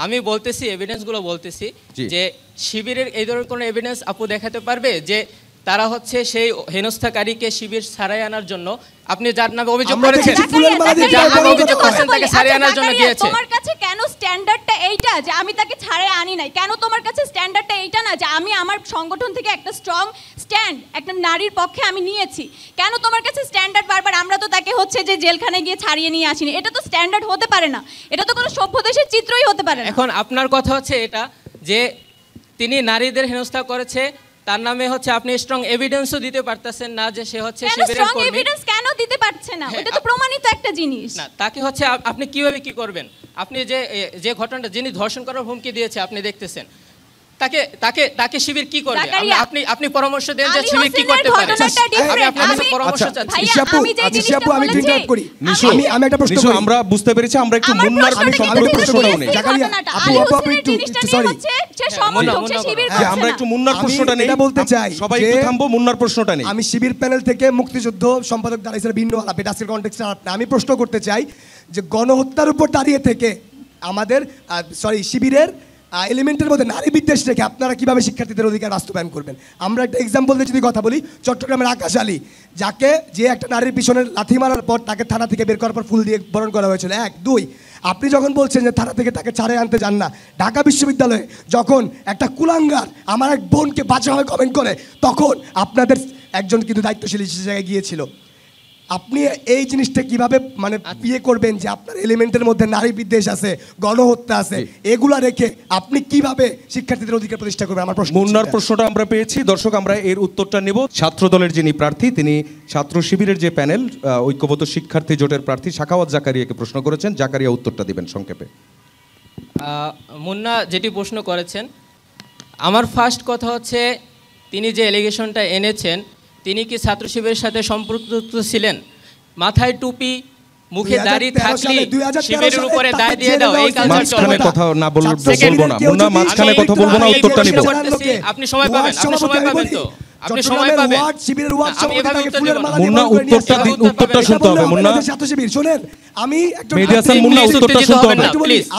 আমি বলতেছি এভিডেন্সগুলো বলতেছি যে শিবিরের এই ধরনের কোনো এভিডেন্স আপু দেখাতে পারবে যে তারা হচ্ছে সেই হেনস্থাকারীকে শিবির ছাড়াই আনার জন্য, আপনি যার নামে অভিযোগ করেছেন তাকে ছাড়াই আনার জন্য গিয়েছে। তোমার কাছে কেন স্ট্যান্ডার্ডটা এইটা যে আমি তাকে ছাড়াই আনি নাই? কেন তোমার কাছে স্ট্যান্ডার্ডটা এইটা না যে আমি আমার সংগঠন থেকে একটা স্ট্রং স্ট্যান্ড একটা নারীর পক্ষে আমি নিয়েছি? কেন তোমার কাছে স্ট্যান্ডার্ড বারবার আমরা তো তাকে হচ্ছে যে জেলখানায় গিয়ে ছাড়িয়ে নিয়ে আসিনি? এটা তো স্ট্যান্ডার্ড হতে পারে না, এটা তো কোনো সভ্য দেশের চিত্রই হতে পারে না। এখন আপনার কথা হচ্ছে এটা যে তিনি নারীদের হেনস্থা করেছে, তার নামে হচ্ছে আপনি স্ট্রং এভিডেন্সও দিতে পারতেছেন না যে সে হচ্ছে শিবিরের কর্মী। স্ট্রং এভিডেন্স কেন দিতে পারছেন না? এটা তো প্রমাণিত একটা জিনিস না। তাকে হচ্ছে আপনি কিভাবে কি করবেন? আপনি যে ঘটনাটা যিনি ধর্ষণ করার হুমকি দিয়েছে আপনি দেখতেছেন, তাকে শিবির কি করবে? আপনি পরামর্শ দেন যে শিবির কি করতে পারে। আমি আপনার কাছে পরামর্শ চাচ্ছি। আমি একটা প্রশ্ন করি। আমরা বুঝতে পেরেছি, আমরা একটু মুন্নার প্রশ্নটাও নেই। আমরা একটু মুন্নার প্রশ্নটা নেই, বলতে চাই সবাই একটু থামবো, মুন্নার প্রশ্নটা নেই। আমি শিবির প্যানেল থেকে মুক্তিযুদ্ধ সম্পাদক দাঁড়িয়েছিল ভিন্ন আলাপ, এটা আজকের কনটেক্সটে আমি প্রশ্ন করতে চাই যে গণহত্যার উপর দাঁড়িয়ে থেকে আমাদের শিবিরের এলিমেন্টের মধ্যে নারী বিদ্বেষ রেখে আপনারা কিভাবে শিক্ষার্থীদের অধিকার বাস্তবায়ন করবেন? আমরা একটা এক্সাম্পল দিয়ে যদি কথা বলি, চট্টগ্রামের আকাশ আলী, যে একটা নারীর পিছনে লাথি মারার পর তাকে থানা থেকে বের করার পর ফুল দিয়ে বরণ করা হয়েছিল। 1, 2, আপনি যখন বলছেন যে থানা থেকে তাকে ছাড়ে আনতে যান না, ঢাকা বিশ্ববিদ্যালয়ে যখন একটা কুলাঙ্গার আমার এক বোনকে বাজেভাবে কমেন্ট করে তখন আপনাদের একজন কিন্তু দায়িত্বশীল জায়গায় গিয়েছিল। আপনি এই জিনিসটা কিভাবে মানে বিয়ে করবেন যে আপনার এলিমেন্টের মধ্যে নারী বিদ্বেষ আছে, গণহত্যা আছে, এগুলা রেখে আপনি কিভাবে শিক্ষার্থীদের অধিকার প্রতিষ্ঠা করবেন? আমার প্রশ্ন। মুন্নার প্রশ্নটা আমরা পেয়েছি। দর্শক, আমরা এর উত্তরটা নেব। ছাত্র দলের যিনি প্রার্থী, তিনি ছাত্র শিবিরের যে প্যানেল ঐক্যবদ্ধ শিক্ষার্থী জোটের প্রার্থী সাখাওয়াত জাকারিয়াকে প্রশ্ন করেছেন। জাকারিয়া উত্তরটা দিবেন সংক্ষেপে। মুন্না যেটি প্রশ্ন করেছেন, আমার ফার্স্ট কথা হচ্ছে তিনি যে এলিগেশনটা এনেছেন তিনি কি ছাত্র শিবিরের সাথে সম্পৃক্ত ছিলেন? মাথায় টুপি, মুখে দাড়ি থাকলে শিবিরের উপরে দায় দিয়ে দাও, এই কালচার চলবে না। কথা না বলবো না মুন্না, মাঝখানে কথা বলবো না, উত্তরটা নিব। আপনি সময় পাবেন, তো আপনি সময় পাবেন। মুন্না উত্তরটা শুনতে হবে। মুন্না শুনেন, আমি উত্তরটা শুনতে হবে।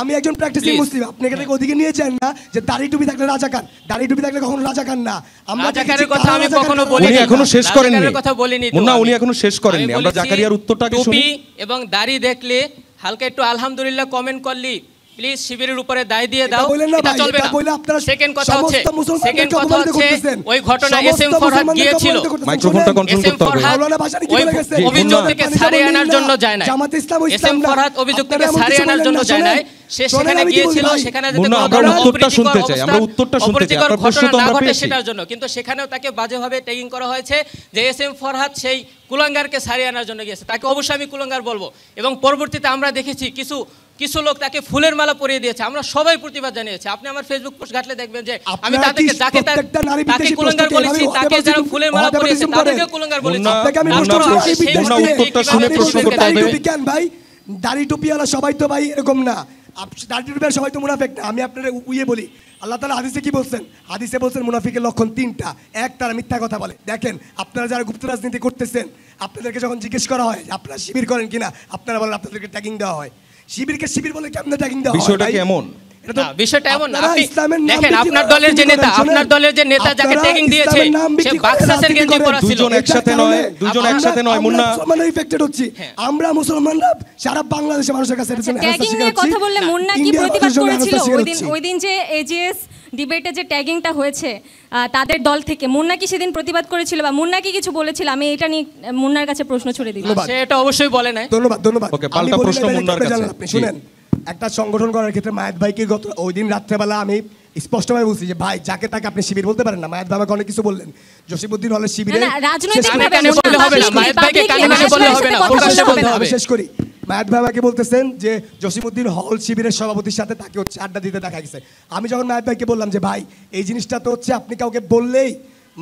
আমি একজন প্র্যাকটিসিং মুসলিম, আপনি এখানে ওদিকে নিয়ে যান না যে দাড়ি টুপি থাকলে রাজাকার, দাড়ি টুপি থাকলে কখনো রাজাকার না। আমরা রাজাকারের কথা আমি কখনো বলিনি, উনি এখনো শেষ করেননি কথা বলিনি মুন্না, উনি এখনো শেষ করেননি। আমরা জাকারিয়ার উত্তরটাকে শুনি। টুপি এবং দাড়ি দেখলে হালকা একটু আলহামদুলিল্লাহ কমেন্ট করলি প্লিজ শিবিরের উপরে দায় দিয়ে এটা দাও, বললেন না এটা ভাই, চলবে এটা না। বললে আপনারা সেকেন্ড কথা হচ্ছে সমস্ত মুসলমানদেরকে অপমানিত করতেছেন। ওই ঘটনা সমস্ত এসএম ফরহাদ মুসলমানদেরকে গিয়েছিল, অপমানিত করতেছেন। মাইক্রোফোনটা শুনেন, কন্ট্রোল এসএম করতে হবে। ফরহাদ মাওলানা ভাসানী কি ওই বলে গেছে? অভিযোগ থেকে পানি ছাড়িয়ে যেমন আনার নীল জন্য না, যায় না। জামাত ইসলাম ও এসএম ইসলাম না। ফরহাদ অভিযোগ থেকে আপনারা এমন ছাড়িয়ে কিছু আনার বলেন জন্য না, যায় না। শোনেন। সে শোনেন, সেখানে আমি কি বলি গিয়েছিল, ভাই? সেখানে যাতে মুন্না, কোনো আমরা ধরনের উত্তরটা অপ্রীতিকর শুনতে চাই, আমরা অবস্থা, উত্তরটা শুনতে চাই। অপ্রীতিকর আপনার প্রশ্ন ঘটনা তো না আমরা ঘটে পেয়েছি। সেটার জন্য। কিন্তু সেখানেও তাকে বাজেভাবে ট্যাগিং করা হয়েছে যে এসএম ফরহাদ সেই কুলাঙ্গারকে ছাড়িয়ে আনার জন্য গিয়েছে। তাকে অবশ্যই আমি কুলাঙ্গার বলবো। এবং পরবর্তীতে আমরা দেখেছি কিছু লোক তাকে ফুলের মালা পরিয়ে দিয়েছে। আমরা সবাই প্রতিবাদ জানিয়েছি। আপনি আমার ফেসবুক পোস্ট ঘাটলে দেখবেন যে আমি আপনারা তাদেরকে কি যাকে প্রত্যেকটা নারী তাকে বিদ্বেষী কুলাঙ্গার প্রশ্নকে বলেছি, এভাবে তাকে যারা অদেবাদিজম ফুলের মালা পরিয়েছে করেন? তাদেরকে কুলাঙ্গার বলেছি। মুন্না, আপনাকে আমি প্রশ্ন মুন্না, করছি, সেই মুন্না, বিদ্বেষী উত্তরটা আপনি শুনে প্রশ্ন বলছেন করতে দাড়ি হবে। টুপি কেন ভাই? দাড়ি টুপিওয়ালা সবাই তো ভাই এরকম না। দাড়ি টুপিওয়ালা সবাই তো মুনাফিক না। আমি আপনার বলি আল্লাহ তাআলা হাদিসে কি বলছেন? হাদিসে বলছেন মুনাফিকের লক্ষণ 3টা। এক, তারা মিথ্যা কথা বলে। দেখেন, আপনারা যারা গুপ্ত রাজনীতি করতেছেন, আপনাদেরকে যখন জিজ্ঞেস করা হয় যে আপনারা শিবির করেন কিনা, আপনারা বলেন আপনাদেরকে ট্যাগিং দেওয়া হয়। শিবিরকে শিবির বলে কেমনে ট্যাগিং দেওয়া হয়? বিষয়টা ভাই? কি এমন? এটা তো না, বিষয়টা এমন না। আপনারা আপনি ইসলামের নাম দেখেন, বিক্রি আপনার করে দলের যে রাজনীতি নেতা, করেন, আপনার শোনেন। দলের যে নেতা যাকে আপনারা ট্যাগিং দিয়েছে ইসলামের নাম সে বিক্রি করে বাক্সাসের রাজনীতি গেঞ্জি করেন। পরা ছিল। দুজন একসাথে নয়, দুজন একসাথে নয়, মুন্না। মুসলমানরা ইফেক্টেড হচ্ছি। আমরা মুসলমানরা সারা বাংলাদেশের মানুষের কাছে ট্যাগিং নিয়ে কথা বললে মুন্না কি প্রতিবাদ করেছিল ওই দিন যে এজিএস ডিবেটে যে ট্যাগিংটা হয়েছে তাদের দল থেকে? মুন্না কি সেদিন প্রতিবাদ করেছিল বা মুন্না কি কিছু বলেছিল? আমি এটা নিয়ে মুন্নার কাছে প্রশ্ন ছুড়ে দিই। সে এটা অবশ্যই বলে নাই। ধন্যবাদ, ধন্যবাদ। ওকে, পাল্টা আমি বলি প্রশ্ন না, এটা মুন্নার আপনি কাছে। জানেন, আপনি জি। শুনেন, একটা সংগঠন করার ক্ষেত্রে মায়াত ভাইকে ওই দিন রাত্রেবেলা আমি স্পষ্টভাবে বলছি যে ভাই, যাকে তাকে আপনি শিবির বলতে পারেন না। মায়াত ভাই আমাকে অনেক কিছু বললেন। জসিমউদ্দিন হলের শিবিরে না, রাজনৈতিকভাবে কানে কানে বললে হবে না, মায়াত ভাইকে কানে কানে বললে হবে না, প্রকাশ্যে বলতে হবে। আমি শেষ করি। মায়াত ভাই আমাকে বলতেছেন যে জসিমউদ্দিন হল শিবিরের সভাপতির সাথে তাকে হচ্ছে আড্ডা দিতে দেখা গেছে। আমি যখন মায়াত ভাইকে বললাম যে ভাই, এই জিনিসটা তো হচ্ছে আপনি কাউকে বললেই,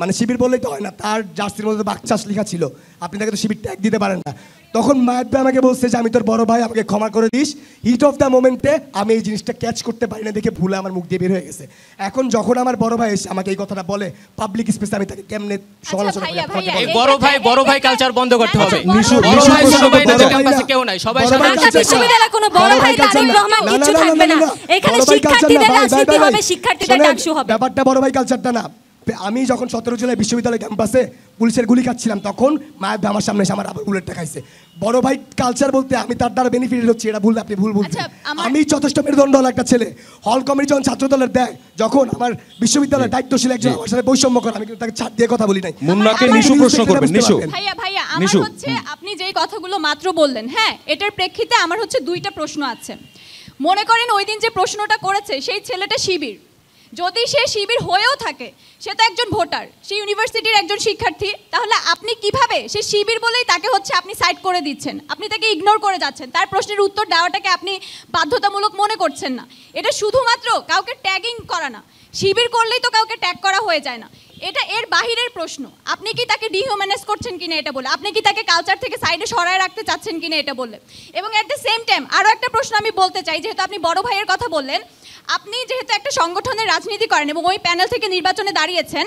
মানে শিবির বললেই তো হয় না, তার জার্সির মধ্যে বাকচাষ লেখা ছিল, আপনি তাকে তো শিবির ট্যাগ দিতে পারেন না। তখন মায়াত ভাই আমাকে বলছে যে আমি তোর বড় ভাই, আমাকে ক্ষমা করে দিস। হিট অফ দ্য মোমেন্টে আমি এই জিনিসটা ক্যাচ করতে পারি না দেখে ভুলে আমার মুখ দিয়ে বের হয়ে গেছে। এখন যখন আমার বড় ভাই এসে আমাকে এই কথাটা বলে পাবলিক স্পেসে, আমি তাকে কেমনে সমালোচনা করি? আপনাকে এই বলেন। বড় ভাই কালচার বন্ধ করতে হবে। নিশু, বড় নিশু ভাই প্রশ্ন সবাই করতে না, হবে। ক্যাম্পাসে কেউ নাই, সবাই বড় সবার ভাই ঢাকা কাছে। বিশ্ববিদ্যালয়ে কোনো বড় ভাই তারেক রহমান কিছু থাকবে না। এখানে শিক্ষার্থীদের রাজনীতি হবে, শিক্ষার্থীদের ডাকসু হবে। ব্যাপারটা বড় ভাই কালচারটা না। আমি যখন 17 জুলাই বিশ্ববিদ্যালয় ক্যাম্পাসে পুলিশের গুলি খাচ্ছিলাম, তখন মায়ের আমার সামনে এসে আমার আবার বুলেটটা খাইছে। বড় ভাই কালচার বলতে আমি তার দ্বারা বেনিফিটেড হচ্ছি, এটা ভুল, আপনি ভুল বলছেন। আমি যথেষ্ট মেরুদণ্ড হল একটা ছেলে। হল কমিটি যখন ছাত্র দলের দেয়, যখন আমার বিশ্ববিদ্যালয়ের দায়িত্বশীল একজন আমার সাথে বৈষম্য করে, আমি কিন্তু তাকে ছাড় দিয়ে কথা বলি নাই। মুন্নাকে আপনি নিশু news প্রশ্ন দেখলে করবেন, বুঝতে নিশু। পারবেন। ভাইয়া আমার নিশু। হচ্ছে আপনি যেই কথাগুলো মাত্র বললেন, হ্যাঁ, এটার প্রেক্ষিতে আমার হচ্ছে 2টা প্রশ্ন আছে। মনে করেন ওই দিন যে প্রশ্নটা করেছে সেই ছেলেটা শিবির, যদি সে শিবির হয়েও থাকে, সে তো একজন ভোটার, সে ইউনিভার্সিটির একজন শিক্ষার্থী, তাহলে আপনি কিভাবে সে শিবির বলেই তাকে হচ্ছে আপনি সাইড করে দিচ্ছেন, আপনি তাকে ইগনোর করে যাচ্ছেন, তার প্রশ্নের উত্তর দেওয়াটাকে আপনি বাধ্যতামূলক মনে করছেন না? এটা শুধুমাত্র কাউকে ট্যাগিং করা না, শিবির করলেই তো কাউকে ট্যাগ করা হয়ে যায় না, এটা এর বাহিরের প্রশ্ন। আপনি কি তাকে ডিহিউম্যানাইজ করছেন কিনা এটা বলে, আপনি কি তাকে কালচার থেকে সাইডে সরায় রাখতে চাচ্ছেন কিনা এটা বলে। এবং অ্যাট দ্য সেম টাইম আরও একটা প্রশ্ন আমি বলতে চাই, যেহেতু আপনি বড় ভাইয়ের কথা বললেন, আপনি যেহেতু একটা সংগঠনের রাজনীতি করেন এবং ওই প্যানেল থেকে নির্বাচনে দাঁড়িয়েছেন,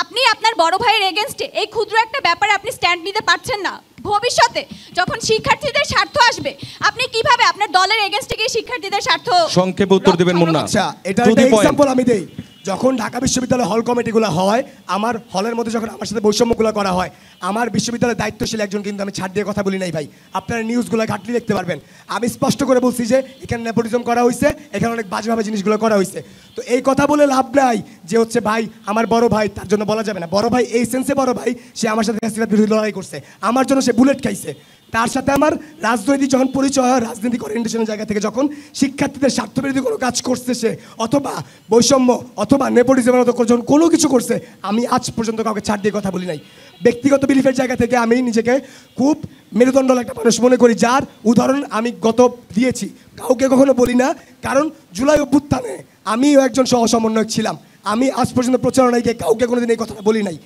আপনি আপনার বড় ভাইয়ের এগেনস্টে এই ক্ষুদ্র একটা ব্যাপারে আপনি স্ট্যান্ড নিতে পারছেন না। ভবিষ্যতে যখন শিক্ষার্থীদের স্বার্থ আসবে, আপনি কিভাবে আপনার দলের এগেনস্টে গিয়ে শিক্ষার্থীদের স্বার্থ সংক্ষেপে উত্তর দিবেন মুন্না। আচ্ছা, এটা To একটা the point. এক্সাম্পল আমি দেই। যখন ঢাকা বিশ্ববিদ্যালয় হল কমিটিগুলো হয়, আমার হলের মধ্যে যখন আমার সাথে বৈষম্যগুলো করা হয়, আমার বিশ্ববিদ্যালয়ের দায়িত্বশীল একজন কিন্তু আমি ছাড় দিয়ে কথা বলি নাই ভাই। আপনারা নিউজগুলো ঘাটলে দেখতে পারবেন। আমি স্পষ্ট করে বলছি যে এখানে নেপোটিজম করা হয়েছে, এখানে অনেক বাজেভাবে জিনিসগুলো করা হয়েছে। তো এই কথা বলে লাভ নাই যে হচ্ছে ভাই আমার বড় ভাই, তার জন্য বলা যাবে না। বড় ভাই এই সেন্সে বড় ভাই, সে আমার সাথে ফ্যাসিবাদ বিরোধী লড়াই করছে, আমার জন্য সে বুলেট খাইছে। তার সাথে আমার রাজনৈতিক যখন পরিচয় হয়, রাজনৈতিক ওরিয়েন্টেশনের জায়গা থেকে যখন শিক্ষার্থীদের স্বার্থবিরোধী কোনো কাজ করছে সে, অথবা বৈষম্য অথবা নেপোটিজমের মতো যখন কোনো কিছু করছে, আমি আজ পর্যন্ত কাউকে ছাড় দিয়ে কথা বলি নাই। ব্যক্তিগত বিলিফের জায়গা থেকে আমি নিজেকে খুব মেরুদণ্ড একটা মানুষ মনে করি, যার উদাহরণ আমি গত দিয়েছি, কাউকে কখনো বলি না। কারণ জুলাই অভ্যুত্থানে আমিও একজন সহ সমন্বয়ক ছিলাম, আমি আজ পর্যন্ত প্রচারণায় গিয়ে কাউকে কোনোদিন এই কথাটা বলি নাই।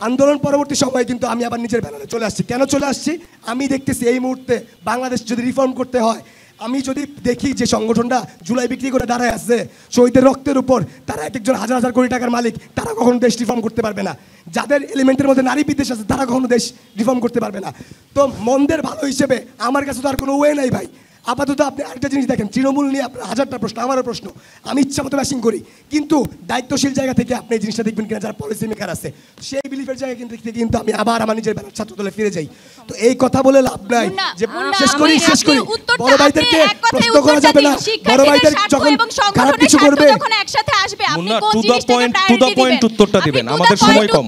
আন্দোলন পরবর্তী সময়ে কিন্তু আমি আবার নিজের ব্যানারে চলে আসছি। কেন চলে আসছি? আমি দেখতেছি এই মুহূর্তে বাংলাদেশ যদি রিফর্ম করতে হয়, আমি যদি দেখি যে সংগঠনটা জুলাই বিক্রি করে দাঁড়ায় আসছে শহীদের রক্তের উপর, তারা এক একজন হাজার হাজার কোটি টাকার মালিক, তারা কখনো দেশ রিফর্ম করতে পারবে না। যাদের এলিমেন্টের মধ্যে নারী বিদ্বেষ আছে, তারা কখনো দেশ রিফর্ম করতে পারবে না। তো মন্দের ভালো হিসেবে আমার কাছে তো আর কোনো ওয়ে নাই ভাই। আপাতত আপনি আরেকটা জিনিস দেখেন, তৃণমূল নিয়ে আপনার হাজারটা প্রশ্ন, আমারও প্রশ্ন, আমি ইচ্ছা মতো ব্যাশিং করি, কিন্তু দায়িত্বশীল জায়গা থেকে আপনি এই জিনিসটা দেখবেন কিনা যারা পলিসি মেকার আছে সেই বিলিফের জায়গা কিন্তু আমি আবার আমার নিজের বেলার ছাত্র দলে ফিরে যাই। তো এই কথা বলে লাভ নাই যে শেষ করি বড় ভাইদেরকে প্রশ্ন করা যাবে না, বড় ভাইদের যখন খারাপ কিছু করবে একসাথে আসবে আপনি মুন্না কোন টু দ্য জিনিসটাকে পয়েন্ট প্রায়োরিটি উত্তরটা দিবেন, আমাদের সময় কম।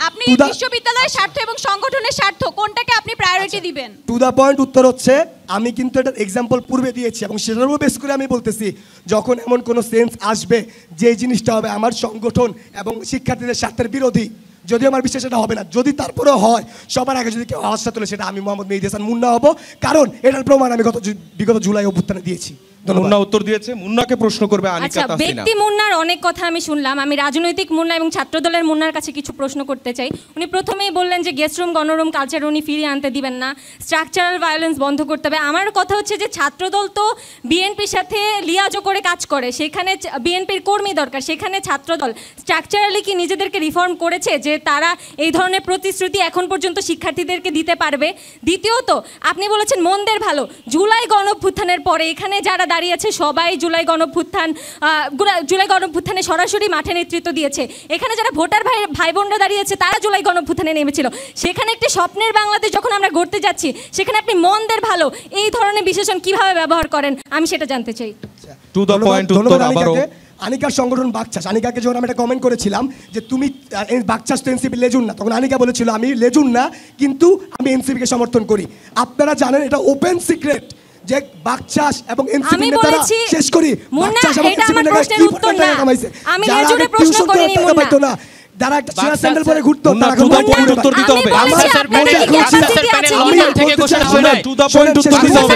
আপনি বিশ্ববিদ্যালয়ের স্বার্থ এবং সংগঠনের স্বার্থ কোনটাকে আপনি প্রায়োরিটি দিবেন? টু দ্য পয়েন্ট উত্তর হচ্ছে আমি কিন্তু এটার এক্সাম্পল পূর্বে দিয়েছি এবং সেটার উপর বেস করে আমি বলতেছি যখন এমন কোনো সেন্স আসবে যে জিনিসটা হবে আমার সংগঠন এবং শিক্ষার্থীদের স্বার্থের বিরোধী, যদিও আমার বিশ্বাস এটা হবে না, যদি তারপরেও হয় সবার আগে যদি কেউ আওয়াজটা তোলে সেটা আমি মোহাম্মদ মেহেদী হাসান মুন্না হব, কারণ এটার প্রমাণ আমি বিগত জুলাই অভ্যুত্থানে দিয়েছি। মুন্না উত্তর দিয়েছে, মুন্নাকে প্রশ্ন করবে আনিকা আচ্ছা, তাসনিনা। ব্যক্তি মুন্নার অনেক কথা আমি শুনলাম, আমি রাজনৈতিক মুন্না এবং ছাত্রদলের মুন্নার কাছে কিছু প্রশ্ন করতে চাই। উনি প্রথমেই বললেন যে গেস্ট রুম গণরুম কালচার উনি ফিরিয়ে আনতে দিবেন না, স্ট্রাকচারাল ভায়োলেন্স বন্ধ করতে হবে। আমার কথা হচ্ছে যে ছাত্রদল তো বিএনপির সাথে লিয়াজো করে কাজ করে, সেখানে বিএনপির কর্মী দরকার, সেখানে ছাত্রদল স্ট্রাকচারালি কি নিজেদেরকে রিফর্ম করেছে যে তারা এই ধরনের প্রতিশ্রুতি এখন পর্যন্ত শিক্ষার্থীদেরকে দিতে পারবে? দ্বিতীয়ত, আপনি বলেছেন মন্দের ভালো, জুলাই গণঅভ্যুত্থানের পরে এখানে যারা দাঁড়িয়ে আছে সবাই জুলাই গণঅভ্যুত্থানে সরাসরি মাঠে নেতৃত্ব দিয়েছে, এখানে যারা ভোটার ভাই বোনরা দাঁড়িয়েছে তারা জুলাই গণঅভ্যুত্থানে নেমেছিল, সেখানে একটি স্বপ্নের বাংলাদেশ যখন আমরা গড়তে যাচ্ছি সেখানে আপনি মন্দের ভালো এই ধরনের বিশেষণ কিভাবে ব্যবহার করেন আমি সেটা জানতে চাই। টু দ্য পয়েন্ট উত্তর আবারও। আনিকার সংগঠন বাকচাষ, আনিকাকে যখন আমি একটা কমেন্ট করেছিলাম যে তুমি বাকচাষ তো এনসিপি লেজুন না, তখন আনিকা বলেছিল আমি লেজুন না কিন্তু আমি এনসিপিকে সমর্থন করি। আপনারা জানেন এটা ওপেন সিক্রেট যে বাকচাষ এবং এনসিপি নেতারা শেষ করি বাকচাষ এবং এনসিপি নেতারা কি পরিমাণ টাকা কামাইছে, যারা আগে টিউশন করে টাকা পাইতো না, যারা একটা সিরা স্যান্ডেল পরে ঘুরতো তারা এখন উত্তর দিতে হবে। থেকে ঘোষণা হয় নাই, টু দ্য পয়েন্ট উত্তর দিতে হবে।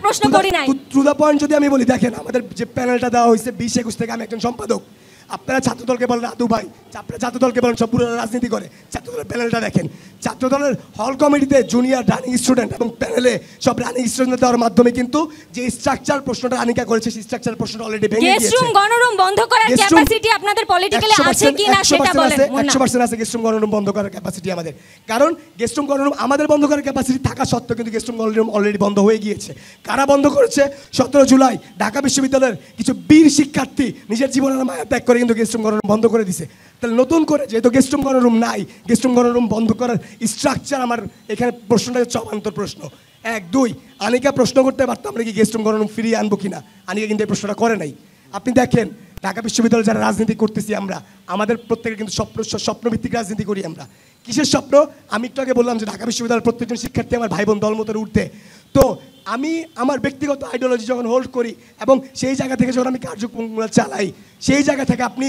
প্রশ্ন করি নাই। টু দ্য পয়েন্ট যদি আমি বলি, দেখেন আমাদের যে প্যানেলটা দেওয়া হয়েছে 20-21 থেকে, আমি একজন সম্পাদক, আপনারা ছাত্রদলকে বলেন আদু ভাই, আপনারা ছাত্রদলকে বলেন সব পুরো রাজনীতি করে, ছাত্রদলের প্যানেলটা দেখেন, ছাত্রদলের হল কমিটিতে জুনিয়র রানিং স্টুডেন্ট এবং প্যানেলে সব রানিং স্টুডেন্ট দেওয়ার মাধ্যমে কিন্তু যে স্ট্রাকচার প্রশ্নটা আনিকা করেছে সেই স্ট্রাকচার প্রশ্নটা অলরেডি ভেঙে গিয়েছে। গেস্ট রুম গণরুম বন্ধ করার ক্যাপাসিটি আপনাদের পলিটিক্যালি আছে কি না সেটা বলেন। 100% আছে গেস্ট রুম গণরুম বন্ধ করার ক্যাপাসিটি আমাদের, কারণ গেস্ট রুম গণরুম আমাদের বন্ধ করার ক্যাপাসিটি থাকা সত্ত্বেও কিন্তু গেস্ট রুম গণরুম অলরেডি বন্ধ হয়ে গিয়েছে। কারা বন্ধ করেছে? 17 জুলাই ঢাকা বিশ্ববিদ্যালয়ের কিছু বীর শিক্ষার্থী নিজের জীবনের মায়া ত্যাগ করে কিন্তু গেস্ট রুম গণরুম বন্ধ করে দিছে। তাহলে নতুন করে যেহেতু গেস্ট রুম গণরুম নাই, গেস্ট রুম গণরুম বন্ধ করার স্ট্রাকচার আমার এখানে প্রশ্নটা হচ্ছে অবান্তর প্রশ্ন। 1, 2 আনিকা প্রশ্ন করতে পারতো আমরা কি গেস্ট রুম গণরুম ফিরিয়ে আনবো কিনা, আনিকা কিন্তু এই প্রশ্নটা করে নাই। আপনি দেখেন ঢাকা বিশ্ববিদ্যালয়ে যারা রাজনীতি করতেছি আমরা, আমাদের প্রত্যেকে কিন্তু স্বপ্নভিত্তিক রাজনীতি করি আমরা। কিসের স্বপ্ন? আমি একটু আগে বললাম যে ঢাকা বিশ্ববিদ্যালয়ের প্রত্যেকজন শিক্ষার্থী আমার ভাই বোন, দলমতের ঊর্ধ্বে। তো আমি আমার ব্যক্তিগত আইডিওলজি যখন হোল্ড করি এবং সেই জায়গা থেকে যখন আমি কার্যক্রমগুলো চালাই, সেই জায়গা থেকে আপনি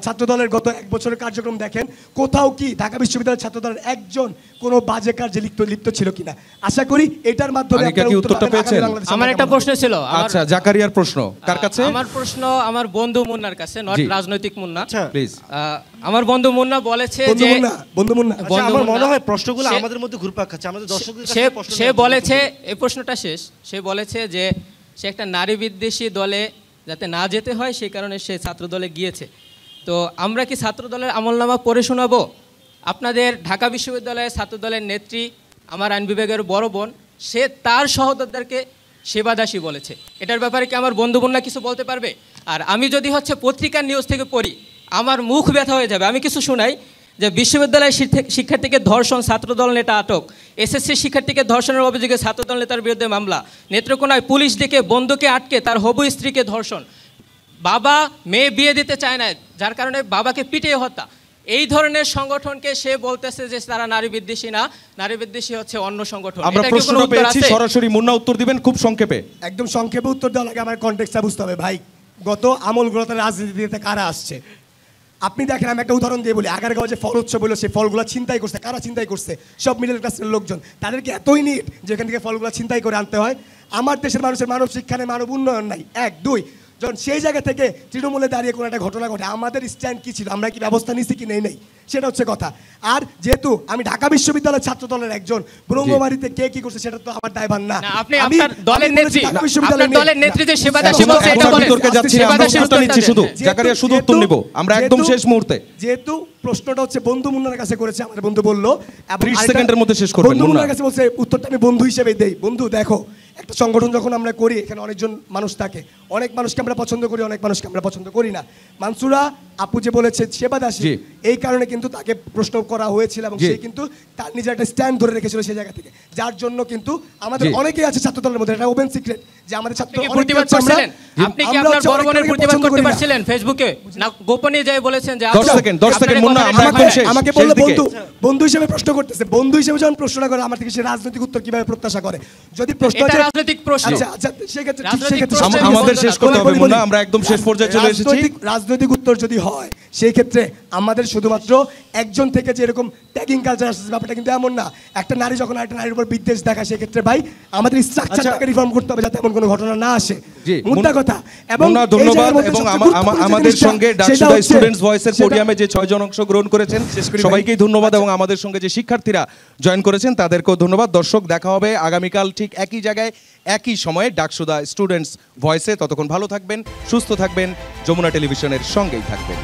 ছাত্রদলের গত 1 বছরের কার্যক্রম দেখেন, কোথাও কি ঢাকা বিশ্ববিদ্যালয়ের ছাত্রদলের একজন কোনো বাজে কার্যে লিপ্ত ছিল কিনা। আশা করি এটার মাধ্যমে উত্তরটা পেয়েছেন। আমার একটা প্রশ্ন ছিল। আচ্ছা, জাকারিয়ার প্রশ্ন কার কাছে? আমার প্রশ্ন আমার বন্ধু মুন্নার কাছে, নট রাজনৈতিক মুন্না। প্লিজ। আমার বন্ধু মুন্না বলেছে যে বন্ধু মুন্না আমার মনে হয় প্রশ্নগুলো আমাদের মধ্যে ঘুরপাক খাচ্ছে, আমাদের দর্শকদের কাছে প্রশ্ন সে বলেছে, এই প্রশ্নটা শেষ, সে বলেছে যে সে একটা নারী বিদ্বেষী দলে যাতে না যেতে হয় সেই কারণে সে ছাত্র দলে গিয়েছে। তো আমরা কি ছাত্র দলের আমলনামা পড়ে শোনাবো? আপনাদের ঢাকা বিশ্ববিদ্যালয়ের ছাত্র দলের নেত্রী আমার আইন বিভাগের বড় বোন, সে তার সহোদরদেরকে সেবাদাসী বলেছে। এটার ব্যাপারে কি আমার বন্ধু বোনরা কিছু বলতে পারবে? আর আমি যদি পত্রিকার নিউজ থেকে পড়ি আমার মুখ ব্যথা হয়ে যাবে। আমি কিছু শোনাই যে বিশ্ববিদ্যালয়ের শিক্ষার্থীকে ধর্ষণ, ছাত্রদল নেতা আটক, এসএসসি শিক্ষার্থীকে ধর্ষণের অভিযোগে ছাত্রদল নেতার বিরুদ্ধে মামলা, নেত্রকোনায় পুলিশ ডেকে বন্ধুকে আটকে তার হবু স্ত্রীকে ধর্ষণ, বাবা মেয়ে বিয়ে দিতে চায় না যার কারণে বাবাকে পিটিয়ে হত্যা। এই ধরনের সংগঠনকে সে বলতেছে যে তারা নারী বিদ্বেষী না, নারী বিদ্বেষী হচ্ছে অন্য সংগঠন। আমরা প্রশ্নটা পেয়েছি, সরাসরি মুন্না উত্তর দিবেন খুব সংক্ষেপে। একদম সংক্ষেপে উত্তর দেওয়ার আগে আমার কনটেক্সটটা বুঝতে হবে ভাই, গত আমলগুলোতে রাজনীতিতে কারা আসছে। আপনি দেখেন, আমি একটা উদাহরণ দিয়ে বলি, আগারগাঁও যে ফল উৎসব হলো সেই ফলগুলো ছিনতাই করছে, কারা ছিনতাই করছে? সব মিডল ক্লাসের লোকজন। তাদেরকে এতই নিট যে এখান থেকে ফলগুলো ছিনতাই করে আনতে হয়। আমার দেশের মানুষের মানব শিক্ষা নেই, মানব উন্নয়ন নাই। 1, 2 যখন সেই জায়গা থেকে তৃণমূলে দাঁড়িয়ে কোনো একটা ঘটনা ঘটে আমাদের স্ট্যান্ড কী ছিল, আমরা কি ব্যবস্থা নিচ্ছি কি নেই সেটা হচ্ছে কথা। আর যেহেতু আমি ঢাকা বিশ্ববিদ্যালয়ের ছাত্র দলের একজন, ব্রহ্মবাড়িতে কে কি করছে সেটা তো আমার দায়ভার না। আপনি আপনার দলের নেত্রী, আপনার দলের নেত্রী যে সেবাদাসী বলছে এটা এখন বলেন। বিতর্কে যাচ্ছি না, আমরা উত্তরটা নিচ্ছি শুধু। জাকারিয়া শুধু উত্তর নিব আমরা একদম শেষ মুহূর্তে। যেহেতু প্রশ্নটা হচ্ছে বন্ধু মুন্নার কাছে করেছে, আমাদের বন্ধু বললো 30 সেকেন্ডের মধ্যে শেষ করবেন। বন্ধু মুন্নার কাছে বলছে উত্তরটা আমি বন্ধু হিসেবে দেই। বন্ধু দেখো, একটা সংগঠন যখন আমরা করি এখানে অনেকজন মানুষ থাকে, অনেক মানুষকে আমরা পছন্দ করি, অনেক মানুষকে আমরা পছন্দ করি না। মানসুরা আপু যে বলেছে সেবাদাসী, এই কারণে কিন্তু তাকে প্রশ্ন করা হয়েছিল এবং সে কিন্তু তার নিজের একটা স্ট্যান্ড ধরে রেখেছিল সেই জায়গা থেকে, যার জন্য কিন্তু আমাদের অনেকেই আছে ছাত্র দলের মধ্যে, এটা ওপেন সিক্রেট যে আমাদের ছাত্র প্রতিবাদ করছিলেন। আপনি কি আপনার বড় বোনের প্রতিবাদ করতে পারছিলেন ফেসবুকে, না গোপনে যাই বলেছেন যে 10 সেকেন্ড মুন্না, আমরা একদম শেষ। আমাকে বললো বন্ধু হিসেবে প্রশ্ন করতেছে, বন্ধু হিসেবে যখন প্রশ্নটা করে আমার থেকে সে রাজনৈতিক উত্তর কিভাবে প্রত্যাশা করে? যদি প্রশ্ন এটা রাজনৈতিক প্রশ্ন, আচ্ছা সেক্ষেত্রে আমাদের শেষ করতে হবে মুন্না, আমরা একদম শেষ পর্যায়ে চলে এসেছি। রাজনৈতিক উত্তর যদি হয় সেই ক্ষেত্রে আমাদের শুধুমাত্র একজন থেকে যে এরকম ট্যাগিং কালচার আসছে ব্যাপারটা কিন্তু এমন না। একটা নারী যখন একটা নারীর উপর বিদ্বেষ দেখায় সেই ক্ষেত্রে ভাই আমাদের স্ট্রাকচারটাকে রিফর্ম করতে হবে যাতে এমন কোনো ঘটনা না আসে, মুদ্রা কথা। এবং ধন্যবাদ। এবং আমাদের সঙ্গে ডাকসুদা স্টুডেন্টস ভয়েসের পোডিয়ামে যে 6 জন অংশগ্রহণ করেছেন সবাইকেই ধন্যবাদ, এবং আমাদের সঙ্গে যে শিক্ষার্থীরা জয়েন করেছেন তাদেরকেও ধন্যবাদ। দর্শক, দেখা হবে আগামীকাল ঠিক একই জায়গায় একই সময়ে ডাকসুদা স্টুডেন্টস ভয়েসে। ততক্ষণ ভালো থাকবেন, সুস্থ থাকবেন, যমুনা টেলিভিশনের সঙ্গেই থাকবেন।